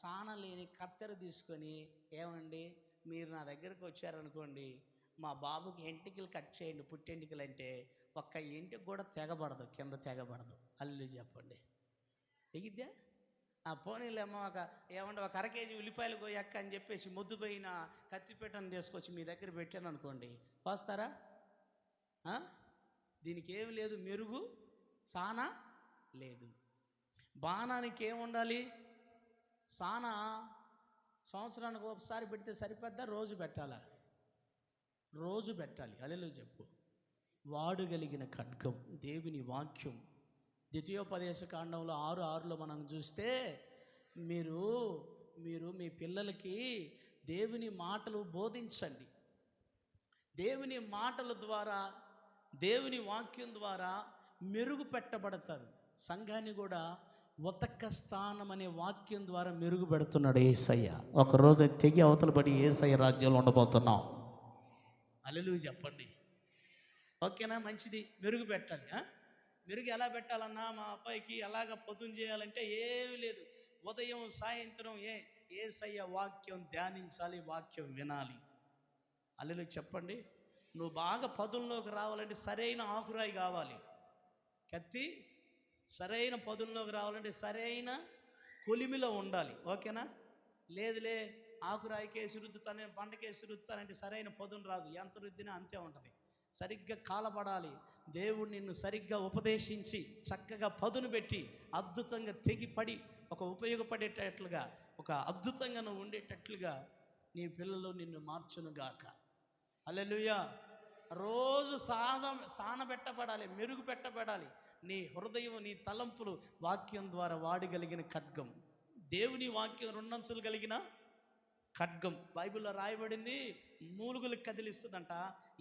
సాన లేని కత్తెర తీసుకొని, ఏమండి మీరు నా దగ్గరకు వచ్చారనుకోండి, మా బాబుకి ఎంటికలు కట్ చేయండి, పుట్టెంటికలు అంటే ఒక్క ఎంటికి కూడా తెగబడదు, కింద తెగబడదు. అల్లు చెప్పండి. తెగిద్దా? పోనీలేమో ఏమంటే ఒక అరకేజీ ఉల్లిపాయలు కోయక్క అని చెప్పేసి ముద్దుపోయిన కత్తిపీటను తీసుకొచ్చి మీ దగ్గర పెట్టాను అనుకోండి, పోస్తారా? దీనికి ఏమి లేదు, మెరుగు సాన లేదు. బాణానికి ఏముండాలి? సాన సంవత్సరానికి ఒకసారి పెడితే సరిపోద్దా? రోజు పెట్టాలా? రోజు పెట్టాలి. హల్లెలూయా చెప్పు. వాడగలిగిన ఖడ్గం దేవుని వాక్యం. ద్వితీయోపదేశ కాండంలో 6:6లో మనం చూస్తే, మీరు మీ పిల్లలకి దేవుని మాటలు బోధించండి. దేవుని మాటల ద్వారా, దేవుని వాక్యం ద్వారా మెరుగు పెట్టబడతారు. సంఘాన్ని కూడా ఉతక స్థానం అనే వాక్యం ద్వారా మెరుగు పెడుతున్నాడు యేసయ్య. ఒకరోజు తెగి అవతల పడి యేసయ్య రాజ్యంలో ఉండబోతున్నాం. హల్లెలూయా చెప్పండి. ఓకేనా? మంచిది. మెరుగు పెట్టాలి. మెరుగు ఎలా పెట్టాలన్నా, మా అబ్బాయికి ఎలాగ పొదును చేయాలంటే ఏమీ లేదు. ఉదయం సాయంత్రం యేసయ్య వాక్యం ధ్యానించాలి, వాక్యం వినాలి. హల్లెలూయా చెప్పండి. నువ్వు బాగా పదుల్లోకి రావాలంటే సరైన ఆకురాయి కావాలి. కత్తి సరైన పదుల్లోకి రావాలంటే సరైన కొలిమిలో ఉండాలి. ఓకేనా? లేదులే ఆకురాయికేసి రుద్దుతానే, పంటకేసి రుద్దుతానంటే సరైన పదును రాదు. ఎంత రుద్దినా అంతే ఉంటుంది. సరిగ్గా కాలపడాలి. దేవుడు నిన్ను సరిగ్గా ఉపదేశించి చక్కగా పదును పెట్టి అద్భుతంగా తెగిపడి ఒక ఉపయోగపడేటట్లుగా, ఒక అద్భుతంగా నువ్వు ఉండేటట్లుగా నీ పిల్లలు నిన్ను మార్చునుగాక. హల్లెలూయా. రోజు సానబెట్టబడాలి, మెరుగు పెట్టబడాలి. నీ హృదయం, నీ తలంపులు వాక్యం ద్వారా వాడగలిగిన ఖడ్గం. దేవుని వాక్యం రెండంచులు కలిగిన ఖడ్గం. బైబిల్లో రాయబడింది, మూలుగులకు కదిలిస్తుందంట,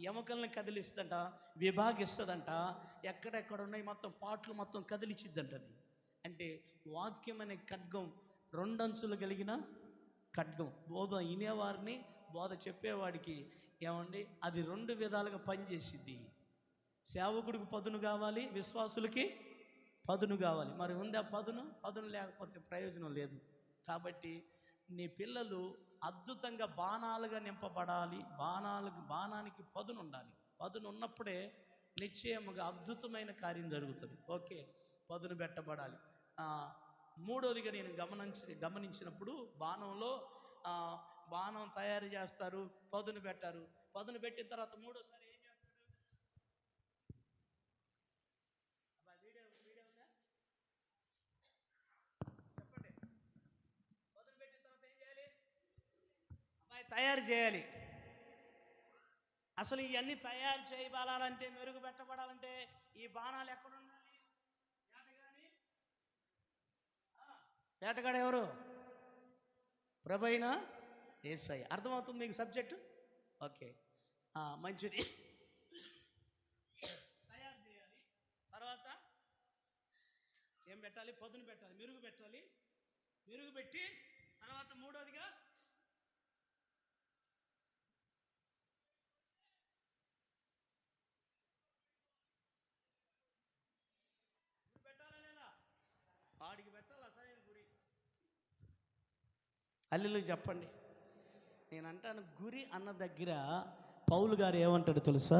ఎముకల్ని కదిలిస్తుందంట, విభాగిస్తుందంట, ఎక్కడెక్కడ ఉన్నాయి మొత్తం పాటలు మొత్తం కదిలిచ్చిద్దంట. అది అంటే వాక్యం అనే ఖడ్గం రెండంచులు కలిగిన ఖడ్గం. బోధ వినేవారిని, బోధ చెప్పేవాడికి ఏమండి అది రెండు విధాలుగా పనిచేసిద్ది. సేవకుడికి పదును కావాలి, విశ్వాసులకి పదును కావాలి. మరి ఉందా పదును లేకపోతే ప్రయోజనం లేదు. కాబట్టి నీ పిల్లలు అద్భుతంగా బాణాలుగా నింపబడాలి. బాణానికి పదును ఉండాలి. పదును ఉన్నప్పుడే నిశ్చయముగా అద్భుతమైన కార్యం జరుగుతుంది. ఓకే, పదును పెట్టబడాలి. మూడోదిగా నేను గమనించినప్పుడు బాణంలో బాణం తయారు చేస్తారు, పదును పెట్టారు. పదును పెట్టిన తర్వాత మూడోసారి ఏం చేస్తారు? చెప్పండి. పదును పెట్టిన తర్వాత ఏం చేయాలి? తయారు చేయాలి. అసలు ఇవన్నీ తయారు చేయబడాలంటే, మెరుగు పెట్టబడాలంటే ఈ బాణాలు ఎక్కడ ఉండాలి? వేటగాడు ఎవరు? ప్రభువైన యేసయ్య. అర్థమవుతుంది మీకు సబ్జెక్టు? ఓకే, మంచిది. తయారు చేయాలి. తర్వాత ఏం పెట్టాలి? పదును పెట్టాలి, మెరుగు పెట్టాలి. మెరుగు పెట్టి తర్వాత మూడోదిగా పెట్టాలా లేదా? వాడికి పెట్టాలి అసలైన గురి. హల్లెలూయా చెప్పండి. నేను అంటాను, గురి అన్న దగ్గర పౌలు గారు ఏమంటాడు తెలుసా?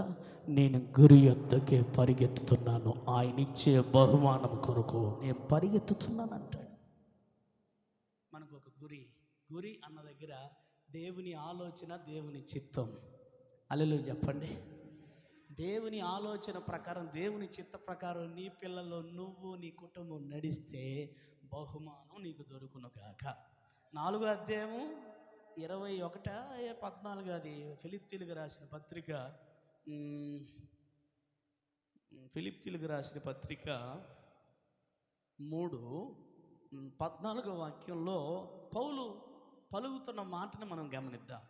నేను గురి యొద్దకే పరిగెత్తుతున్నాను, ఆయన ఇచ్చే బహుమానం కొరకు నేను పరిగెత్తుతున్నాను అంటాడు. మనకు ఒక గురి అన్న దగ్గర దేవుని ఆలోచన, దేవుని చిత్తం. హల్లెలూయా చెప్పండి. దేవుని ఆలోచన ప్రకారం, దేవుని చిత్త ప్రకారం నీ పిల్లల్లో నువ్వు, నీ కుటుంబం నడిస్తే బహుమానం నీకు దొరుకును గాక. 4వ అధ్యాయము 21-14 అది ఫిలిప్పీయులకు రాసిన పత్రిక. ఫిలిప్పీయులకు రాసిన పత్రిక 3:14 వాక్యంలో పౌలు పలుకుతున్న మాటను మనం గమనిద్దాం.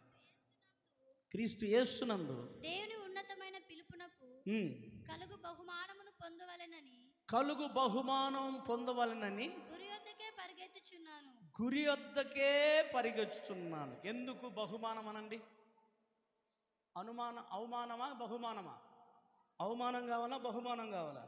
క్రీస్తు యేసునందు దేవుని ఉన్నతమైన పిలుపునకు కలుగు బహుమానం పొందవలెనని గురి వద్దకే పరిగెత్తుచున్నాను. ఎందుకు బహుమానం అనండి? అవమానమా బహుమానమా? అవమానం కావాలా, బహుమానం కావాలా?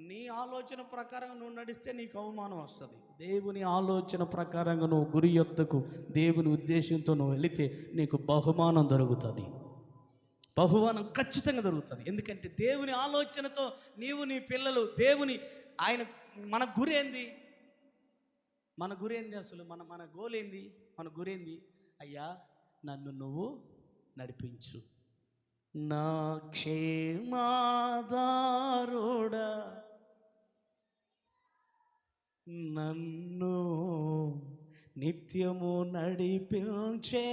నీ ఆలోచన ప్రకారంగా నువ్వు నడిస్తే నీకు అవమానం వస్తుంది. దేవుని ఆలోచన ప్రకారంగా నువ్వు గురి యొద్దకు, దేవుని ఉద్దేశంతో నువ్వు వెళితే నీకు బహుమానం దొరుకుతుంది. బహుమానం ఖచ్చితంగా దొరుకుతుంది. ఎందుకంటే దేవుని ఆలోచనతో నీవు, నీ పిల్లలు మన గురి ఏంది? అసలు మన గోల్ ఏంది? మన గురి ఏంది? అయ్యా, నన్ను నువ్వు నడిపించు, నా క్షేమాధారుడా, నన్ను నిత్యము నడిపించే.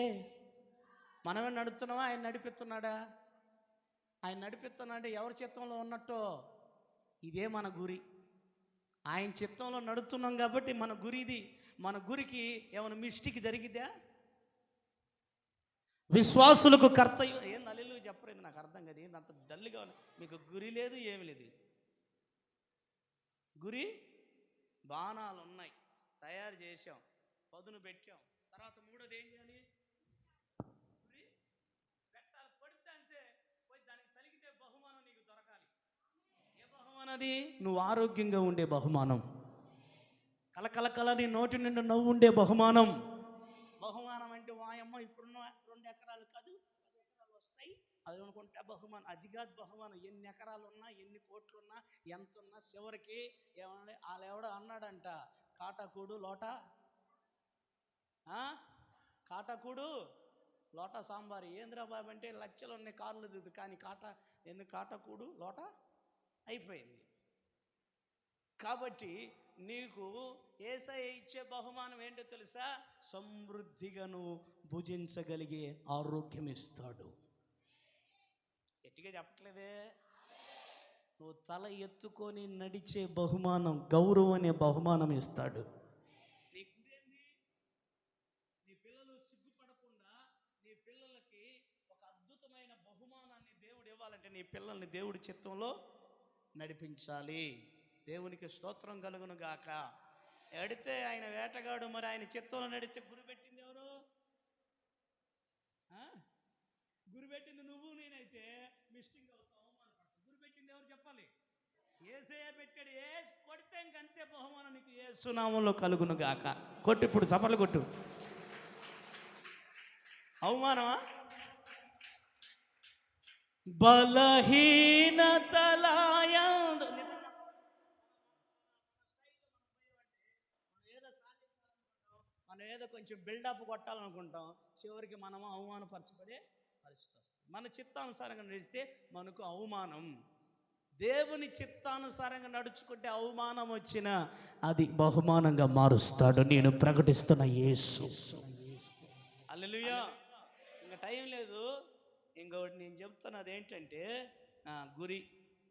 మనమే నడుస్తున్నావా? ఆయన నడిపిస్తున్నాడా? ఆయన నడిపిస్తున్నాడే ఎవరి చిత్తంలో ఉన్నట్టో ఇదే మన గురి. ఆయన చిత్తంలో నడుస్తున్నాం కాబట్టి మన గురి ఇది. మన గురికి ఏమైనా మిస్టేక్ జరిగిద్దా? విశ్వాసులకు కర్తవ్యం ఏం నల్లు చెప్పలేదు, నాకు అర్థం కాదు. ఏంది అంత డల్గా మీకు? గురి లేదు, ఏమి లేదు. గురి బాణాలు ఉన్నాయి, తయారు చేసాం, పదును పెట్టాం. తర్వాత మూడోది ఏం చేయాలి? గురి పెట్టాలి. పడితే అంతే, పోయి దానికి తలిగితే బహుమానం నీకు దొరకాలి. ఏ బహుమానం అది? నువ్వు ఆరోగ్యంగా ఉండే బహుమానం, కలకల నీ నోటి నుండి నవ్వు ఉండే బహుమానం. బహుమానం అంటే వాయమ్మ ఇప్పుడున్న 2 ఎకరాలు కాదు 10 ఎకరాలు వస్తాయి అది అనుకుంటే బహుమానం. అది కాదు బహుమానం. ఎన్ని ఎకరాలు ఉన్నా, ఎన్ని కోట్లు ఉన్నా, ఎంత ఉన్నా చివరికి ఏమన్నా వాళ్ళు ఎవడో అన్నాడంట, కాటాకూడు లోటా సాంబారు. ఏంద్రా బాబు అంటే లక్షలు ఉన్నాయి, కార్లు దిద్దు, కానీ కాటాకూడు లోట అయిపోయింది. కాబట్టి నీకు యేసయ్య ఇచ్చే బహుమానం ఏంటో తెలుసా? సమృద్ధిగా నువ్వు భుజించగలిగే ఆరోగ్యం ఇస్తాడు. గట్టిగా చెప్పట్లేదే? నువ్వు తల ఎత్తుకొని నడిచే బహుమానం, గౌరవం అనే బహుమానం ఇస్తాడు. నీ గురేంది? నీ పిల్లలు సిగ్గుపడకుండా నీ పిల్లలకి ఒక అద్భుతమైన బహుమానాన్ని దేవుడు ఇవ్వాలంటే నీ పిల్లల్ని దేవుడి చిత్తంలో నడిపించాలి. దేవునికి స్తోత్రం కలుగును గాక. ఎడితే ఆయన వేటగాడు, మరి ఆయన చిత్తంలో నడిస్తే గురిపెట్టింది ఎవరు? గురిపెట్టింది నువ్వు నేనైతే మిస్టింగ్ అవుతాం, అవమానపడతాం. గురిపెట్టింది ఎవరు చెప్పాలి? యేసయ్య పెట్టాడు. కొడితే ఇంకంతే బహుమానం నీకు యేసు నామములో కలుగును గాక. కొట్టు, ఇప్పుడు చప్పట్లు కొట్టు. అవమానమా? బలహీనతలాయందు మనం ఏదో కొంచెం బిల్డప్ కొట్టాలనుకుంటాం, చివరికి మనము అవమానపరచబడే పరిస్థితి వస్తుంది. మన చిత్తానుసారంగా నడిస్తే మనకు అవమానం. దేవుని చిత్తానుసారంగా నడుచుకుంటే అవమానం వచ్చినా అది బహుమానంగా మారుస్తాడు. నేను ప్రకటిస్తున్న యేసు. హల్లెలూయా. ఇంకా టైం లేదు. ఇంకొకటి నేను చెప్తున్నది ఏంటంటే గురి.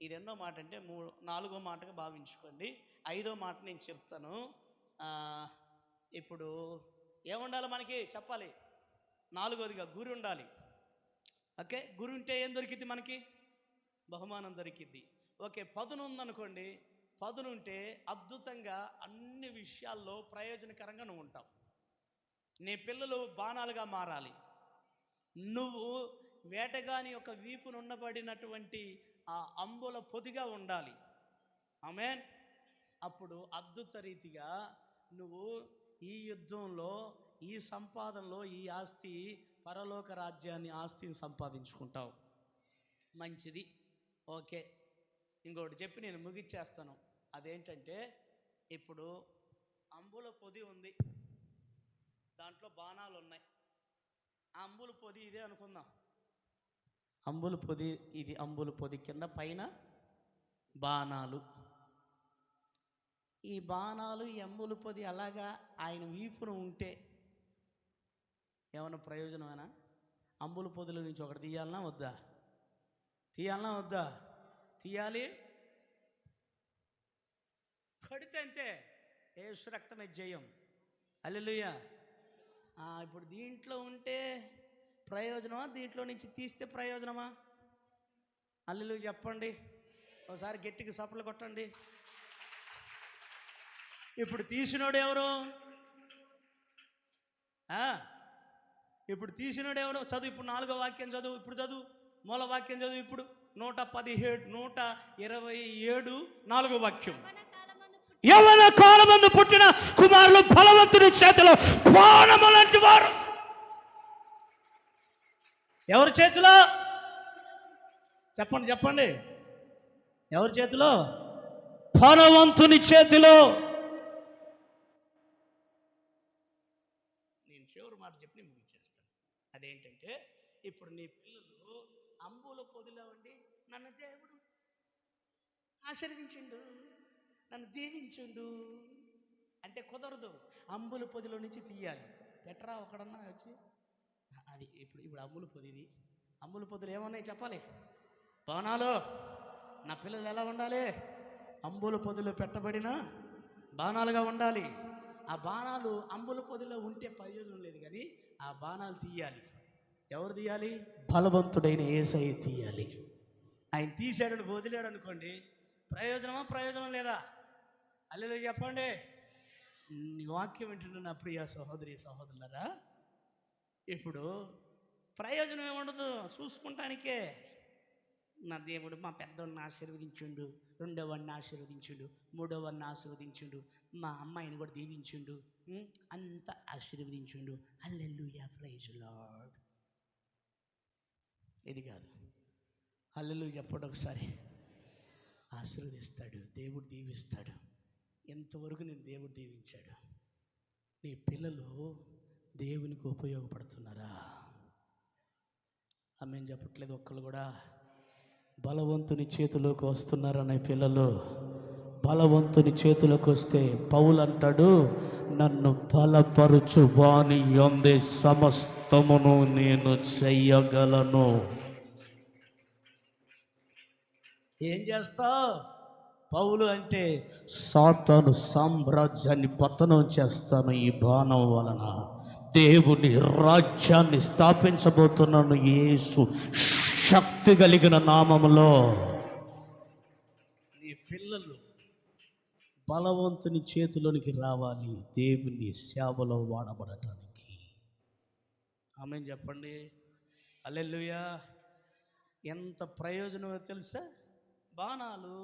ఇది ఎన్నో మాట అంటే 4వ మాటగా భావించుకోండి. 5వ మాట నేను చెప్తాను. ఇప్పుడు ఏముండాలి మనకి చెప్పాలి? 4వదిగా గురి ఉండాలి. ఓకే, గురి ఉంటే ఏం దొరికింది మనకి? బహుమానం దొరికింది. ఓకే, పదును ఉందనుకోండి. పదును ఉంటే అద్భుతంగా అన్ని విషయాల్లో ప్రయోజనకరంగా నువ్వు ఉంటావు. నీ పిల్లలు బాణాలుగా మారాలి. నువ్వు వేటగాని యొక్క వీపును ఉండబడినటువంటి ఆ అంబుల పొదిగా ఉండాలి. ఆమేన్. అప్పుడు అద్భుత రీతిగా నువ్వు ఈ యుద్ధంలో, ఈ సంపాదనలో, ఈ ఆస్తి, పరలోక రాజ్యాన్ని, ఆస్తిని సంపాదించుకుంటావు. మంచిది. ఓకే, ఇంకోటి చెప్పి నేను ముగిచ్చేస్తాను. అదేంటంటే ఇప్పుడు అంబుల పొది ఉంది, దాంట్లో బాణాలు ఉన్నాయి. ఆ అంబుల పొది ఇదే అనుకుందాం. అంబుల పొది ఇది. అంబుల పొది కింద పైన బాణాలు. ఈ బాణాలు, ఈ అంబుల పొది అలాగా ఆయన వీపున ఉంటే ఏమైనా ప్రయోజనమేనా? అంబుల పొదిలో నుంచి ఒకటి తీయాలన్నా వద్దా? తీయాలన్నా వద్దా? తీయాలి. కొడితే అంతే. యేసు రక్తమే జయం. హల్లెలూయా. ఇప్పుడు దీంట్లో ఉంటే ప్రయోజనమా? దీంట్లో నుంచి తీస్తే ప్రయోజనమా? హల్లెలూయా చెప్పండి. ఒకసారి గట్టిగా చప్పట్లు కొట్టండి. ఇప్పుడు తీసినోడు ఎవరు? ఇప్పుడు తీసినోడు ఎవరు? చదువు. ఇప్పుడు 4వ వాక్యం చదువు. ఇప్పుడు చదువు. మూల వాక్యం చదువు. ఇప్పుడు 127 4వ వాక్యం. యవ్వన కాలమందు పుట్టిన కుమారులు బలవంతుని చేతిలో బాణము లాంటి వారు. ఎవరి చేతిలో? చెప్పండి చెప్పండి. ఎవరి చేతిలో? బలవంతుని చేతిలో. నేను చివరి మాట చెప్పి నేను ముగించేస్తాను. అదేంటంటే ఇప్పుడు నీ పిల్లలు అంబుల పొదిలో ఉండి నన్ను దేవుడు ఆశీర్వదించిండు, నన్ను దీవించుండు అంటే కుదరదు. అంబుల పొదిలో నుంచి తీయాలి. పెట్టరా ఒకడన్నా వచ్చి అది. ఇప్పుడు అంబుల పొది ఇది. అంబుల పొదిలో ఏమన్నాయి చెప్పాలి? బాణాలు. నా పిల్లలు ఎలా ఉండాలి? అంబుల పొదిలో పెట్టబడిన బాణాలుగా ఉండాలి. ఆ బాణాలు అంబుల పొదిలో ఉంటే ప్రయోజనం లేదు, కానీ ఆ బాణాలు తీయాలి. ఎవరు తీయాలి? బలవంతుడైన యేసయ్య తీయాలి. ఆయన తీసాడు వదిలేడు అనుకోండి, ప్రయోజనమా? ప్రయోజనం లేదా? హల్లెలూయా చెప్పండి. వాక్యం వింటున్న నా ప్రియ సహోదరి సహోదరులారా, ఇప్పుడు ప్రయోజనం ఏముండదు, చూసుకుంటానికే. నా దేవుడు మా పెద్దవాడిని ఆశీర్వదించుండు, 2వ వాడిని ఆశీర్వదించుండు, 3వ వాడిని ఆశీర్వదించుండు, మా అమ్మాయిని కూడా దీవించుండు, అంతా ఆశీర్వదించుండు. హల్లెలూయా ప్రైజ్ లార్డ్. ఇది కాదు. హల్లెలూయా చెప్పండి ఒకసారి. ఆశీర్వదిస్తాడు దేవుడు, దీవిస్తాడు. ఎంతవరకు నేను దేవుడు దీవించాడు. నీ పిల్లలు దేవునికి ఉపయోగపడుతున్నారా? ఆమేన్ చెప్పట్లేదు ఒక్కళ్ళు కూడా. బలవంతుని చేతిలోకి వస్తున్నారనే పిల్లలు బలవంతుని చేతిలోకి వస్తే పౌలు అంటాడు, నన్ను బలపరుచు వాని యందే సమస్తమును నేను చెయ్యగలను. ఏం చేస్తావు? పౌలు అంటే సాతాను సామ్రాజ్యాన్ని పతనం చేస్తాను ఈ బాణం వలన, దేవుని రాజ్యాన్ని స్థాపించబోతున్నాను యేసు శక్తి కలిగిన నామములో. నీ పిల్లలు బలవంతుని చేతిలోనికి రావాలి దేవుని సేవలో వాడబడటానికి. ఆమేన్ చెప్పండి. హల్లెలూయా. ఎంత ప్రయోజనమో తెలుసా? బాణాలు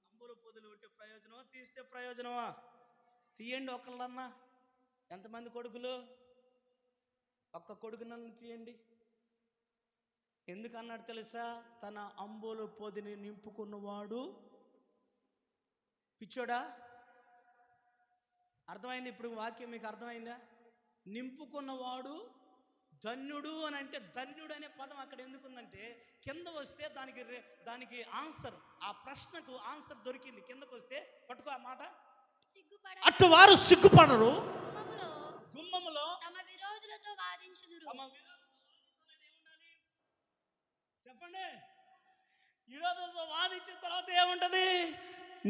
అంబుల పొదులు పెట్టే ప్రయోజనమా, తీస్తే ప్రయోజనమా? తీయండి ఒకళ్ళన్నా. ఎంతమంది కొడుకులు? ఒక్క కొడుకునన్ను తీయండి. ఎందుకన్నాడు తెలుసా? తన అంబుల పొదిని నింపుకున్నవాడు పిచ్చోడా? అర్థమైంది ఇప్పుడు వాక్యం? మీకు అర్థమైందా? నింపుకున్నవాడు ధన్యుడు అని అంటే, ధన్యుడు అనే పదం అక్కడ ఎందుకుందంటే, కింద వస్తే దానికి ఆన్సర్, ఆ ప్రశ్నకు ఆన్సర్ దొరికింది. కిందకు వస్తే పట్టుకో ఆ మాట. అటు వారు సిగ్గుపడరు, గుమ్మములో తమ విరోధులతో వాదించుదురు. చెప్పండి. విరోధులతో వాదించిన తర్వాత ఏముంటది?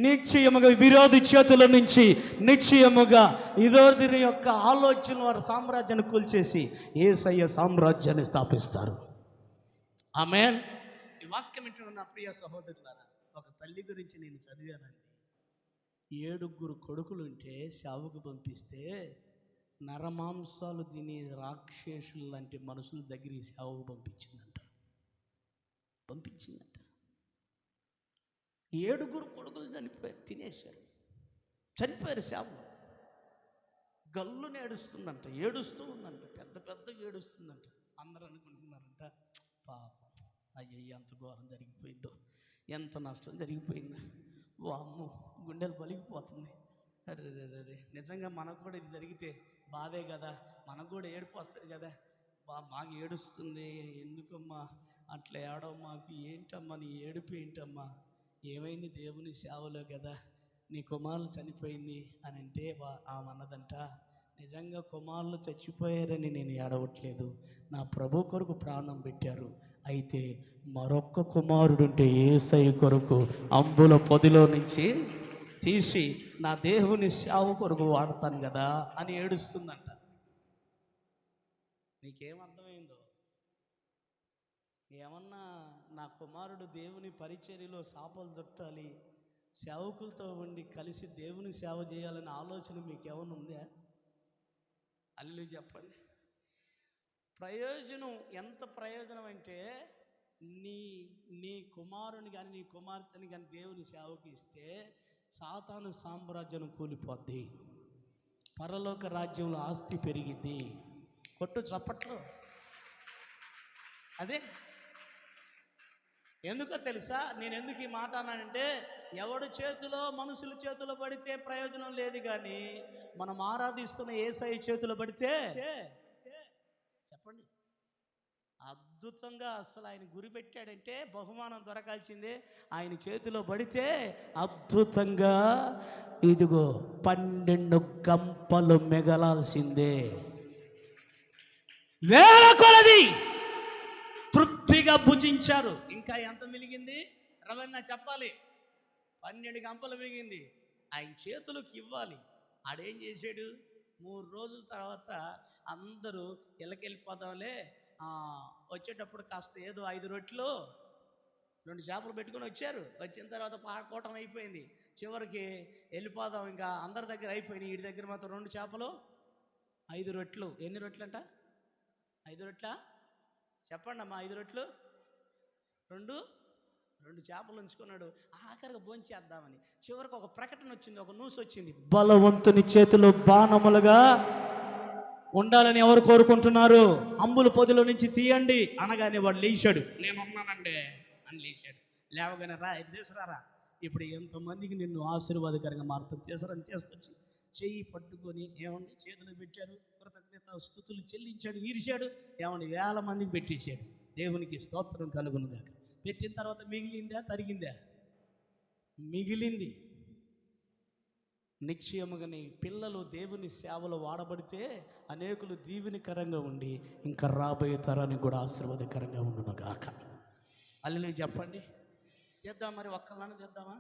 నిశ్చయముగా విరోధి చేతుల నుంచి నిశ్చయముగా విరోధి యొక్క ఆలోచన వారి సామ్రాజ్యాన్ని కూల్చేసి యేసయ్య సామ్రాజ్యాన్ని స్థాపిస్తారు. ఆమేన్. ఈ వాక్యం వింటున్న నా ప్రియ సహోదరులారా, ఒక తల్లి గురించి నేను చదివానండి. 7 కొడుకులుంటే సేవకు పంపిస్తే నరమాంసాలు తిని రాక్షసులు లాంటి మనుషుల దగ్గరికి సేవకు పంపించిందంట. 7 కొడుకులు చనిపోయారు, తినేశారు, చనిపోయారు. సేవలు గల్లుని ఏడుస్తూ ఉందంట, పెద్దగా ఏడుస్తుందంట. అందరూ అనుకుంటున్నారంట, పాపం అయ్యయ్య ఎంత ఘోరం జరిగిపోయిందో, ఎంత నష్టం జరిగిపోయిందో, వామ్మో గుండెలు పలిగిపోతుంది. అరే నిజంగా మనకు కూడా ఇది జరిగితే బాధే కదా, మనకు కూడా ఏడుపు వస్తుంది కదా. మాకు ఏడుస్తుంది, ఎందుకమ్మా అట్లా ఏడవ, మాకు ఏంటమ్మా నీ ఏడుపు ఏంటమ్మా, ఏమైంది? దేవుని సేవలో కదా, నీ కుమారులు చనిపోయింది అని అంటే ఆమె అన్నదంట, నిజంగా కుమారులు చచ్చిపోయారని నేను ఏడవట్లేదు, నా ప్రభు కొరకు ప్రాణం పెట్టారు, అయితే మరొక్క కుమారుడుంటే యేసయ్య కొరకు అంబుల పొదిలో నుంచి తీసి నా దేవుని సేవ కొరకు వాడతాను కదా అని ఏడుస్తుందంట. నీకేమర్థమైందో? ఏమన్నా నా కుమారుడు దేవుని పరిచర్యలో సాపలు చుట్టాలి, సేవకులతో ఉండి కలిసి దేవుని సేవ చేయాలనే ఆలోచన మీకేమన్నా ఉందా? అల్లు చెప్పండి. ప్రయోజనం ఎంత ప్రయోజనం అంటే, నీ కుమారుని కానీ నీ కుమార్తెని కానీ దేవుని సేవకి ఇస్తే సాతాను సామ్రాజ్యం కూలిపోద్ది, పరలోక రాజ్యంలో ఆస్తి పెరిగిద్ది. కొట్టు చప్పట్లో. అదే ఎందుకో తెలుసా? నేను ఎందుకు ఈ మాట అన్నానంటే, ఎవడు చేతిలో మనుషుల చేతిలో పడితే ప్రయోజనం లేదు, కానీ మనం ఆరాధిస్తున్న యేసయ్య చేతిలో పడితే చెప్పండి అద్భుతంగా. అసలు ఆయన గురి పెట్టాడంటే బహుమానం దొరకాల్సిందే. ఆయన చేతిలో పడితే అద్భుతంగా ఇదిగో 12 గంపలు మిగలాల్సిందే. వేల కొలది తృప్తిగా భుజించారు. ఇంకా ఎంత మిలిగింది? రవణ చెప్పాలి. 12 గంపలు మిగిలింది, ఆయన చేతులకు ఇవ్వాలి. ఆడేం చేశాడు? 3 రోజుల తర్వాత అందరూ ఇళ్ళకెళ్ళిపోదాంలే, వచ్చేటప్పుడు కాస్త ఏదో 5 రొట్టెలు 2 చేపలు పెట్టుకొని వచ్చారు. వచ్చిన తర్వాత పాకోవటం అయిపోయింది. చివరికి వెళ్ళిపోదాం, ఇంకా అందరి దగ్గర అయిపోయినాయి, వీడి దగ్గర మాత్రం 2 చేపలు 5 రొట్టెలు. ఎన్ని రొట్టెలంట? 5 రొట్టెలా? చెప్పండి అమ్మా. 5 రొట్టెలు 2 చేపలు ఉంచుకున్నాడు. ఆఖరిగా భోంచేద్దామని చివరికి ఒక ప్రకటన వచ్చింది, ఒక న్యూస్ వచ్చింది, బలవంతుని చేతిలో బాణములుగా ఉండాలని ఎవరు కోరుకుంటున్నారు? అంబుల పొదిలో నుంచి తీయండి అనగానే వాడు లేచాడు. నేను ఉన్నానండి అని లేచాడు. లేవగానే రా తీసుకురారా, ఇప్పుడు ఎంతమందికి నిన్ను ఆశీర్వాదకరంగా మారుతుంది, తీసుకురని తీసుకొచ్చి చెయ్యి పట్టుకొని ఏమండి చేతులు పెట్టారు, కృతజ్ఞత స్తుతులు చెల్లించాడు, ఈర్చాడు. ఏమండి 1000 మందికి పెట్టేశాడు. దేవునికి స్తోత్రం కలుగును గాక. పెట్టిన తర్వాత మిగిలిందా తరిగిందా? మిగిలింది. నిశ్చయముగా నీ పిల్లలు దేవుని సేవలో వాడబడితే అనేకులు దీవెనకరంగా ఉండి ఇంకా రాబోయే తరానికి కూడా ఆశీర్వాదకరంగా ఉండును గాక. హల్లెలూయా చెప్పండి. తీద్దాం మరి, ఒక్కళ్ళని తీద్దామా?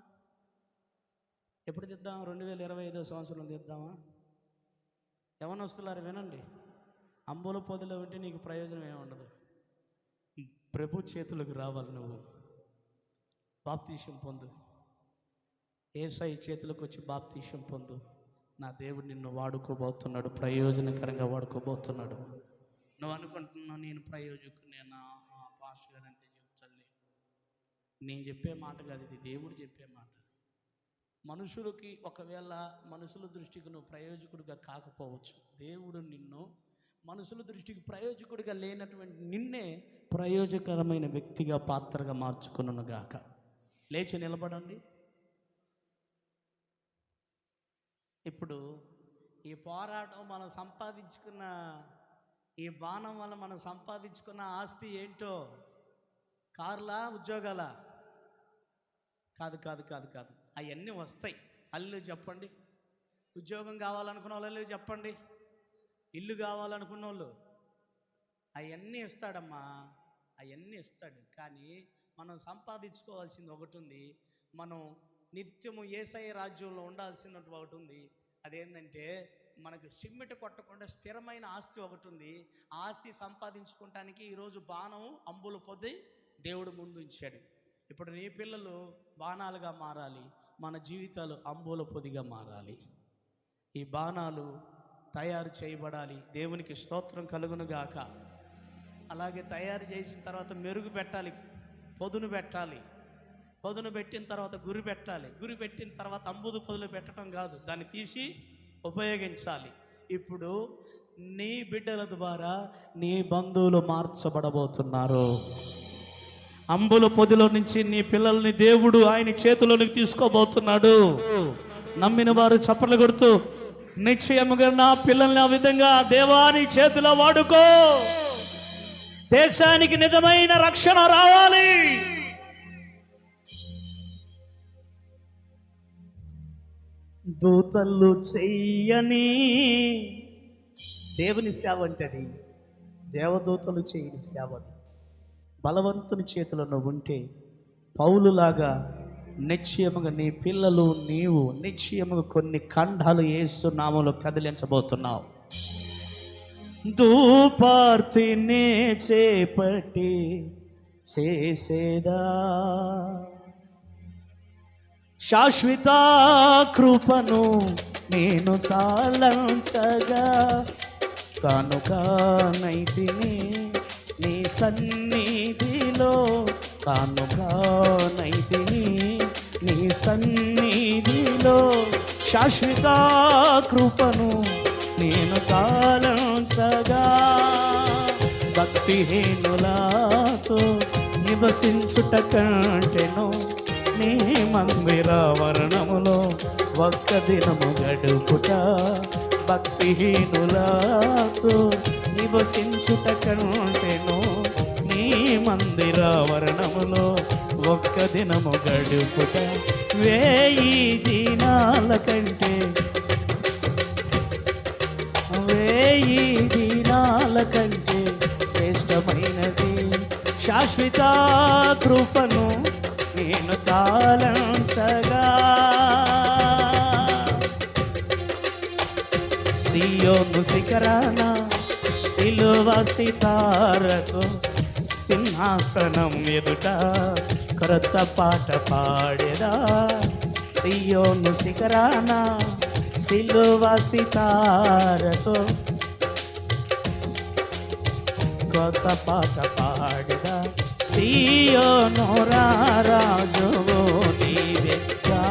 ఎప్పుడు తీద్దాం? 2025 సంవత్సరం తీద్దామా? యవనస్తులారు వినండి, అంబుల పొదిలో ఉంటే నీకు ప్రయోజనం ఏమి ఉండదు. ప్రభు చేతులకు రావాలి. నువ్వు బాప్తీసం పొందు, యేసయ్య చేతులకు వచ్చి బాప్తీసం పొందు. నా దేవుడు నిన్ను వాడుకోబోతున్నాడు, ప్రయోజనకరంగా వాడుకోబోతున్నాడు. నువ్వు అనుకుంటున్నావు నేను ప్రయోజకునేనా, పాస్టర్ గారు అంతే చెప్తాలే. నేను చెప్పే మాట కాదు, ఇది దేవుడు చెప్పే మాట. మనుషులకి ఒకవేళ మనుషుల దృష్టికి నువ్వు ప్రయోజకుడిగా కాకపోవచ్చు, దేవుడు నిన్ను మనుషుల దృష్టికి ప్రయోజకుడిగా లేనటువంటి నిన్నే ప్రయోజకరమైన వ్యక్తిగా, పాత్రగా మార్చుకున్నాను గాక. లేచి నిలబడండి. ఇప్పుడు ఈ పోరాటం మనం సంపాదించుకున్న, ఈ బాణం వల్ల మనం సంపాదించుకున్న ఆస్తి ఏంటో? కార్లా, ఉద్యోగాలా? కాదు కాదు కాదు కాదు, అవన్నీ వస్తాయి. అల్లు చెప్పండి. ఉద్యోగం కావాలనుకున్న వాళ్ళు చెప్పండి. ఇల్లు కావాలనుకున్న వాళ్ళు అవన్నీ ఇస్తాడమ్మా, అవన్నీ ఇస్తాడు. కానీ మనం సంపాదించుకోవాల్సింది ఒకటి ఉంది. మనం నిత్యము యేసయ్య రాజ్యంలో ఉండాల్సినట్టు ఒకటి ఉంది. అదేంటంటే మనకు సిమ్మెట కొట్టకుండా స్థిరమైన ఆస్తి ఒకటి ఉంది. ఆ ఆస్తి సంపాదించుకోవటానికి ఈరోజు బాణం, అంబుల పొది దేవుడు ముందు ఉంచాడు. ఇప్పుడు నీ పిల్లలు బాణాలుగా మారాలి, మన జీవితాలు అంబుల పొదిగా మారాలి. ఈ బాణాలు తయారు చేయబడాలి. దేవునికి స్తోత్రం కలుగునుగాక. అలాగే తయారు చేసిన తర్వాత మెరుగు పెట్టాలి, పొదును పెట్టాలి. పొదును పెట్టిన తర్వాత గురి పెట్టాలి. గురి పెట్టిన తర్వాత అంబుదు పొదులు పెట్టడం కాదు, దాన్ని తీసి ఉపయోగించాలి. ఇప్పుడు నీ బిడ్డల ద్వారా నీ బంధువులు మార్చబడబోతున్నారు. అంబుల పొదిలో నుంచి నీ పిల్లల్ని దేవుడు ఆయన చేతుల్లోకి తీసుకోబోతున్నాడు. నమ్మిన వారు చప్పట్లు కొడుతూ నిశ్చయముగా నా పిల్లల్ని ఆ విధంగా దేవాని చేతిలో వాడుకో. దేశానికి నిజమైన రక్షణ రావాలి. దూతలు చెయ్యని దేవుని సేవ అంటది, దేవదూతలు చేయని సేవ. బలవంతుని చేతిలో నువ్వు ఉంటే పౌలులాగా నిశ్చయముగా నీ పిల్లలు, నీవు నిశ్చయముగా కొన్ని ఖండాలు యేసు నామములో కదిలించబోతున్నావు. దూపార్తినే చేపట్టి చేసేదా శాశ్వత కృపను నేను తాళంచగా, కానుకనైతిని నీ సన్నిధిలో, కానుకనైతిని నీ సన్నిధిలో. శాశ్వత కృపను నేను తాళంచగా, భక్తిహీనులతో నివసించుట కంటెను నీ మందిర వర్ణములో ఒక్క దినము గడుపుట. భక్తిహీనులతో నివసించుట కంటెను నీ మందిర వర్ణములో ఒక్క దినము గడుపుట. 1000 దినాల కంటే 1000 దినాల కంటే శ్రేష్టమైనది శాశ్వత కృపను నేను తాళంచగా. సియోను శిఖరాన సిలువ సితారతో సింహాసనం ఎదుట క్రొత్త పాట పాడేదా. సియోను శిఖరాన సిలువ సితారతో కొత్త పాట పాడేదా. సియోను రాజువు నీవేగా,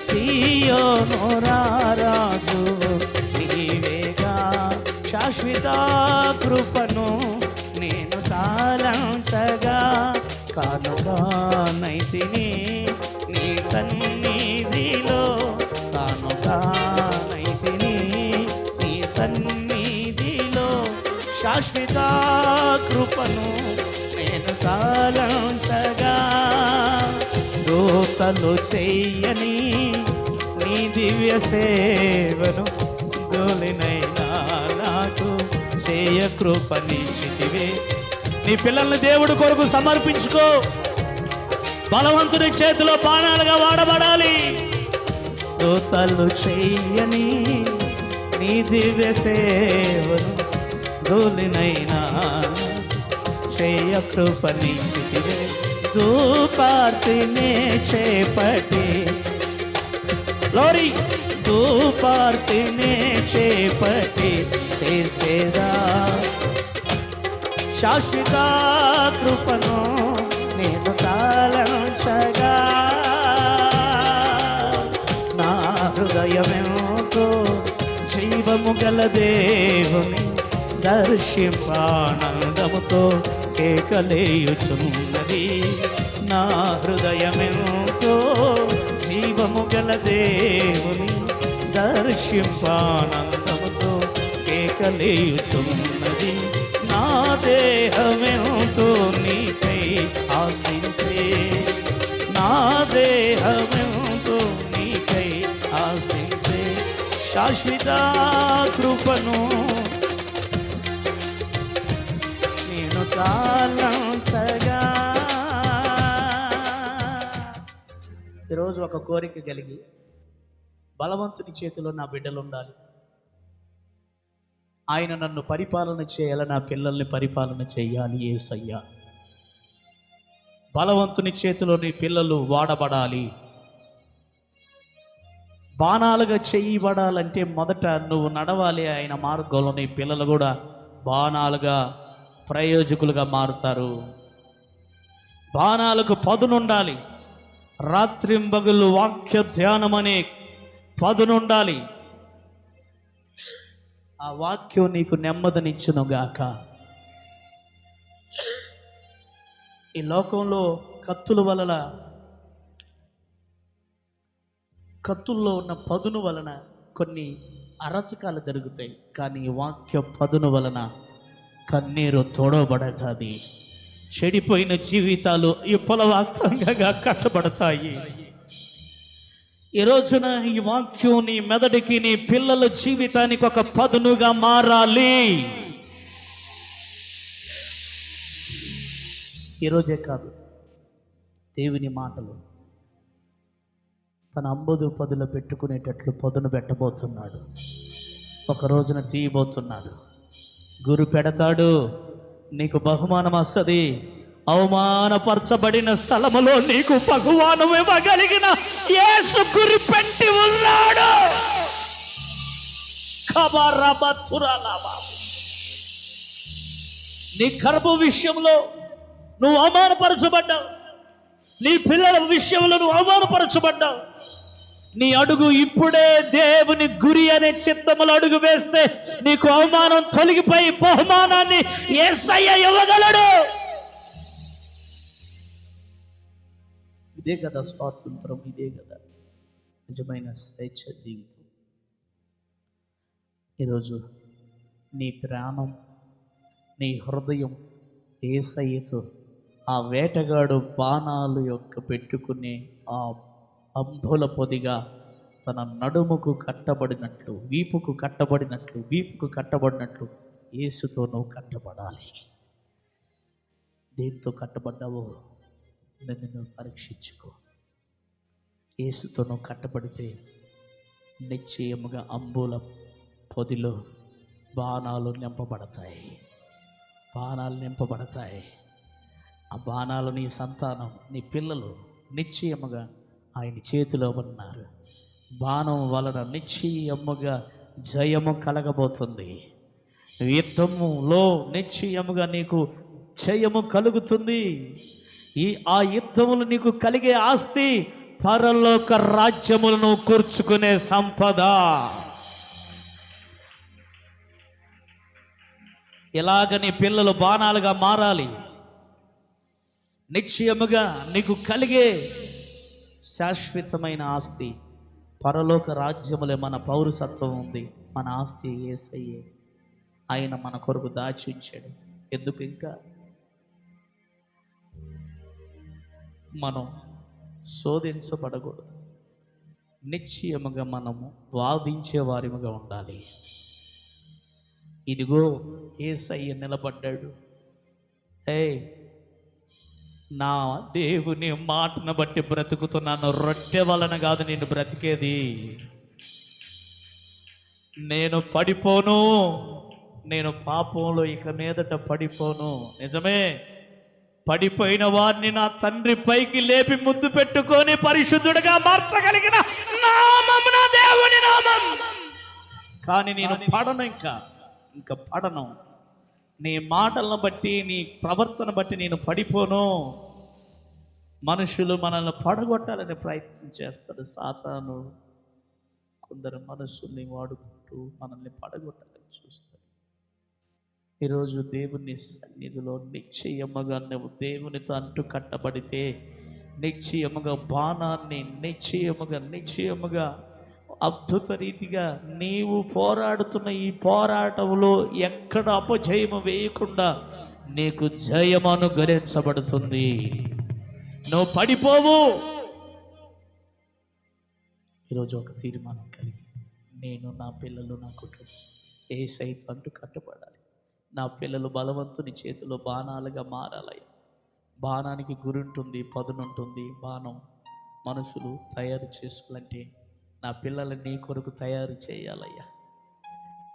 సియోను రాజువు నీవేగా. శాశ్వత కృపను నేను తాళంచగా, కానుకనైతిని నీ సన్నిధిలో, కానుకనైతిని నీ సన్నిధిలో. శాశ్వత కృపను నేను తాళంచగా, దూతలు చెయ్యని నీ దివ్య సేవను దోలినైనా నాకు చేయ కృపనిచ్చితివే. నీ పిల్లల్ని దేవుడి కొరకు సమర్పించుకో. బలవంతుని చేతిలో బాణాలుగా వాడబడాలి. దూతలు చెయ్యని నీ దివ్య సేవను గోలినైనా చేయ కృపణించితివే. ధూపార్తినే చేపట్టి లోరి ధూపార్తినే చేపట్టి చేసేదా శాశ్వత కృపను నేను తాళంచగా. నా హృదయమేమో జీవము గల దేవుని దర్శింపానందముతో కేకలేయుచున్నది. నా హృదయమేమో జీవము గల దేవుని దర్శింపానందముతో కేకలేయుచున్నది. నా దేహమేంతో నీకై ఆశించే, నా దేహమేంతో నీకై ఆశించే శాశ్వత కృపను నేను తాళంచగా. ఈరోజు ఒక కోరిక కలిగి, బలవంతుని చేతిలో నా బిడ్డలు ఉండాలి, ఆయన నన్ను పరిపాలన చేయాలి, నా పిల్లల్ని పరిపాలన చేయాలి యేసయ్యా. బలవంతుని చేతిలో నీ పిల్లలు వాడబడాలి. బాణాలుగా చేయబడాలంటే మొదట నువ్వు నడవాలి ఆయన మార్గంలో. నీ పిల్లలు కూడా బాణాలుగా ప్రయోజకులుగా మారుతారు. బాణాలకు పదునుండాలి. రాత్రింబగులు వాక్య ధ్యానం అనే పదునుండాలి. ఆ వాక్యం నీకు నెమ్మదినిచ్చునుగాక. ఈ లోకంలో కత్తుల్లో ఉన్న పదును వలన కొన్ని అరచకాలు జరుగుతాయి, కానీ వాక్య పదును వలన కన్నీరు తోడబడతాది. చెడిపోయిన జీవితాలు విఫలవాక్తంగా కట్టబడతాయి. ఈ రోజున ఈ వాక్యం నీ మెదడికి, నీ పిల్లల జీవితానికి ఒక పదునుగా మారాలి. ఈరోజే కాదు, దేవుని మాటలు తన అంబుదు పదులు పెట్టుకునేటట్లు పదును పెట్టబోతున్నాడు. ఒక రోజున తీయబోతున్నాడు. గురు పెడతాడు, నీకు బహుమానం వస్తుంది. అవమానపరచబడిన స్థలములో నీకు బహుమానం ఇవ్వగలిగిన యేసు గురి పెట్టి ఉన్నాడు. నీ గర్భ విషయంలో నువ్వు అవమానపరచబడ్డావు, నీ పిల్లల విషయంలో నువ్వు అవమానపరచబడ్డావు. నీ అడుగు ఇప్పుడే దేవుని గురి అనే చిత్తములు అడుగు వేస్తే నీకు అవమానం తొలగిపోయి బహుమానాన్ని యేసయ్య ఇవ్వగలడు. ఇదే కదా స్వాతంత్రం, ఇదే కదా నిజమైన స్వేచ్ఛ జీవితం. ఈరోజు నీ ప్రాణం, నీ హృదయం యేసయ్యతో, ఆ వేటగాడు బాణాలు యొక్క పెట్టుకునే ఆ అంబుల పొదిగా తన నడుముకు కట్టబడినట్లు, వీపుకు కట్టబడినట్లు యేసుతో నువ్వు కట్టబడాలి. దేంతో కట్టబడ్డావో నన్ను నువ్వు పరీక్షించుకో. యేసుతో నువ్వు కట్టబడితే నిశ్చయముగా అంబుల పొదిలో బాణాలు నింపబడతాయి. ఆ బాణాలు నీ సంతానం, నీ పిల్లలు నిశ్చయముగా ఆయన చేతిలో ఉన్నారు. బాణం వలన నిశ్చయముగా జయము కలగబోతుంది. యుద్ధములో నిశ్చయముగా నీకు జయము కలుగుతుంది. ఆ యుద్ధములు నీకు కలిగే ఆస్తి పరలోక రాజ్యములను కూర్చుకునే సంపద. ఎలాగ నీ పిల్లలు బాణాలుగా మారాలి. నిశ్చయముగా నీకు కలిగే శాశ్వతమైన ఆస్తి పరలోక రాజ్యములే. మన పౌరసత్వం ఉంది, మన ఆస్తి యేసయ్యే. ఆయన మన కొరకు దాచి ఉంచాడు. ఎందుకు ఇంకా మనం శోధించబడకూడదు. నిశ్చయముగా మనము వాదించే వారిముగా ఉండాలి. ఇదిగో యేసయ్య నిలబడ్డాడు. నా దేవుని మాటను బట్టి బ్రతుకుతున్నాను. రొట్టె వలన కాదు నేను బ్రతికేది. నేను పడిపోను, నేను పాపంలో ఇక మీదట పడిపోను. నిజమే, పడిపోయిన వారిని నా తండ్రి పైకి లేపి ముద్దు పెట్టుకొని పరిశుద్ధుడిగా మార్చగలిగిన నామం నా దేవుని నామం. కానీ నేను పడను, ఇంకా పడను. నీ మాటలను బట్టి, నీ ప్రవర్తన బట్టి నేను పడిపోను. మనుషులు మనల్ని పడగొట్టాలని ప్రయత్నం చేస్తాడు సాతాను. కొందరు మనుషుల్ని వాడుకుంటూ మనల్ని పడగొట్టాలని చూస్తాడు. ఈరోజు దేవుని సన్నిధిలో నిశ్చయముగా నువ్వు దేవునితో అంటు కట్టబడితే, నిశ్చయముగా బాణాన్ని నిశ్చయముగా అద్భుత రీతిగా నీవు పోరాడుతున్న ఈ పోరాటంలో ఎక్కడ అపజయము వేయకుండా నీకు జయము అనుగ్రహించబడుతుంది. నువ్వు పడిపోవు. ఈరోజు ఒక తీర్మానం కలిగి, నేను, నా పిల్లలు, నా కుటుంబం యేసయ్యతో అంటూ కట్టబడాలి. నా పిల్లలు బలవంతుని చేతిలో బాణాలుగా మారాలయ్యా. బాణానికి గురి ఉంటుంది, పదునుంటుంది. బాణం మనుషులు తయారు చేసుకోవాలంటే నా పిల్లల్ని నీ కొరకు తయారు చేయాలయ్యా.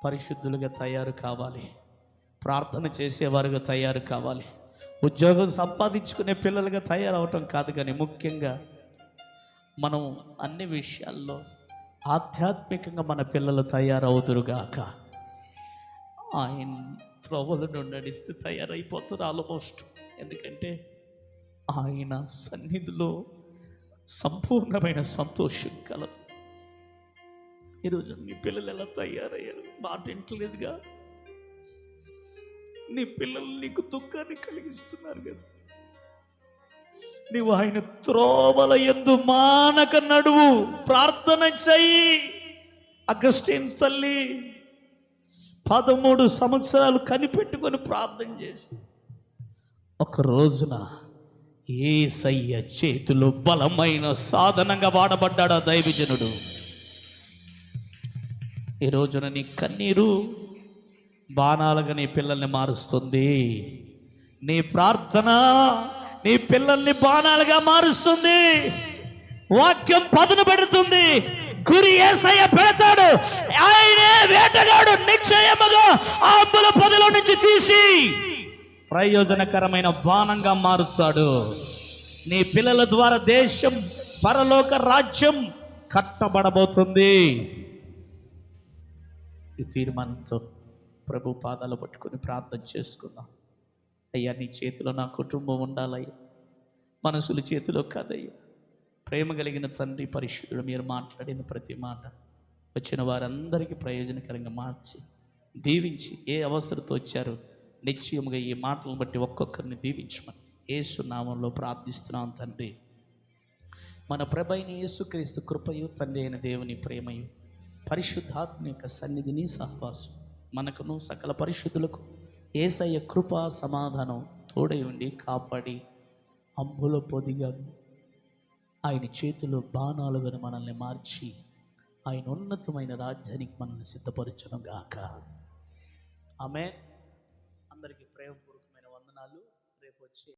పరిశుద్ధులుగా తయారు కావాలి, ప్రార్థన చేసేవారుగా తయారు కావాలి, ఉద్యోగం సంపాదించుకునే పిల్లలుగా తయారవటం కాదు, కానీ ముఖ్యంగా మనం అన్ని విషయాల్లో ఆధ్యాత్మికంగా మన పిల్లలు తయారవుదురుగాక. ఆయన త్రోవలను నడిస్తే తయారైపోతారు ఆల్మోస్ట్. ఎందుకంటే ఆయన సన్నిధిలో సంపూర్ణమైన సంతోషం కలదు. ఈరోజు నీ పిల్లలు ఎలా తయారయ్యారు? మాట వింటలేదుగా. నీ పిల్లలు నీకు దుఃఖాన్ని కలిగిస్తున్నారు కదా. నీవు ఆయన త్రోవల యందు మానక నడువు, ప్రార్థన చెయ్యి. అగస్టిన్ తల్లి 13 సంవత్సరాలు కనిపెట్టుకొని ప్రార్థన చేసి ఒక రోజున యేసయ్య చేతిలో బలమైన సాధనంగా వాడబడ్డాడు ఆ దైవజనుడు. ఈ రోజున నీ కన్నీరు బాణాలుగా నీ పిల్లల్ని మారుస్తుంది. నీ ప్రార్థన నీ పిల్లల్ని బాణాలుగా మారుస్తుంది. వాక్యం పదును పెడుతుంది. గురి యేసయ్య పెడతాడు. ఆయనే వేటగాడు. నిశ్చయముగా ఆ అంబుల పొదలో నుంచి తీసి ప్రయోజనకరమైన బాణంగా మారుస్తాడు. నీ పిల్లల ద్వారా దేశం, పరలోక రాజ్యం కట్టబడబోతుంది. ఈ తీర్మానంతో ప్రభు పాదాలు పట్టుకొని ప్రార్థన చేసుకుందాం. అయ్యా, నీ చేతిలో నా కుటుంబం ఉండాలయ్యా, మనుషుల చేతిలో కాదయ్యా. ప్రేమ కలిగిన తండ్రి పరిశుద్ధుడు, మీరు మాట్లాడిన ప్రతి మాట వచ్చిన వారందరికీ ప్రయోజనకరంగా మార్చి దీవించి, ఏ అవసరతో వచ్చారో నిశ్చయముగా ఈ మాటలను బట్టి ఒక్కొక్కరిని దీవించమని యేసు నామంలో ప్రార్థిస్తున్నాం తండ్రి. మన ప్రభైన యేసుక్రీస్తు కృపయు, తండ్రి అయిన దేవుని ప్రేమయు, పరిశుద్ధాత్మ యొక్క సన్నిధిని సహవాసం మనకును సకల పరిశుద్ధులకు యేసయ్య కృప సమాధానం తోడై ఉండి కాపాడి అంబుల పొదిగా ఆయన చేతిలో బాణాలుగా మనల్ని మార్చి ఆయన ఉన్నతమైన రాజ్యానికి మనల్ని సిద్ధపరచును గాక. ఆమేన్. అందరికీ ప్రేమ.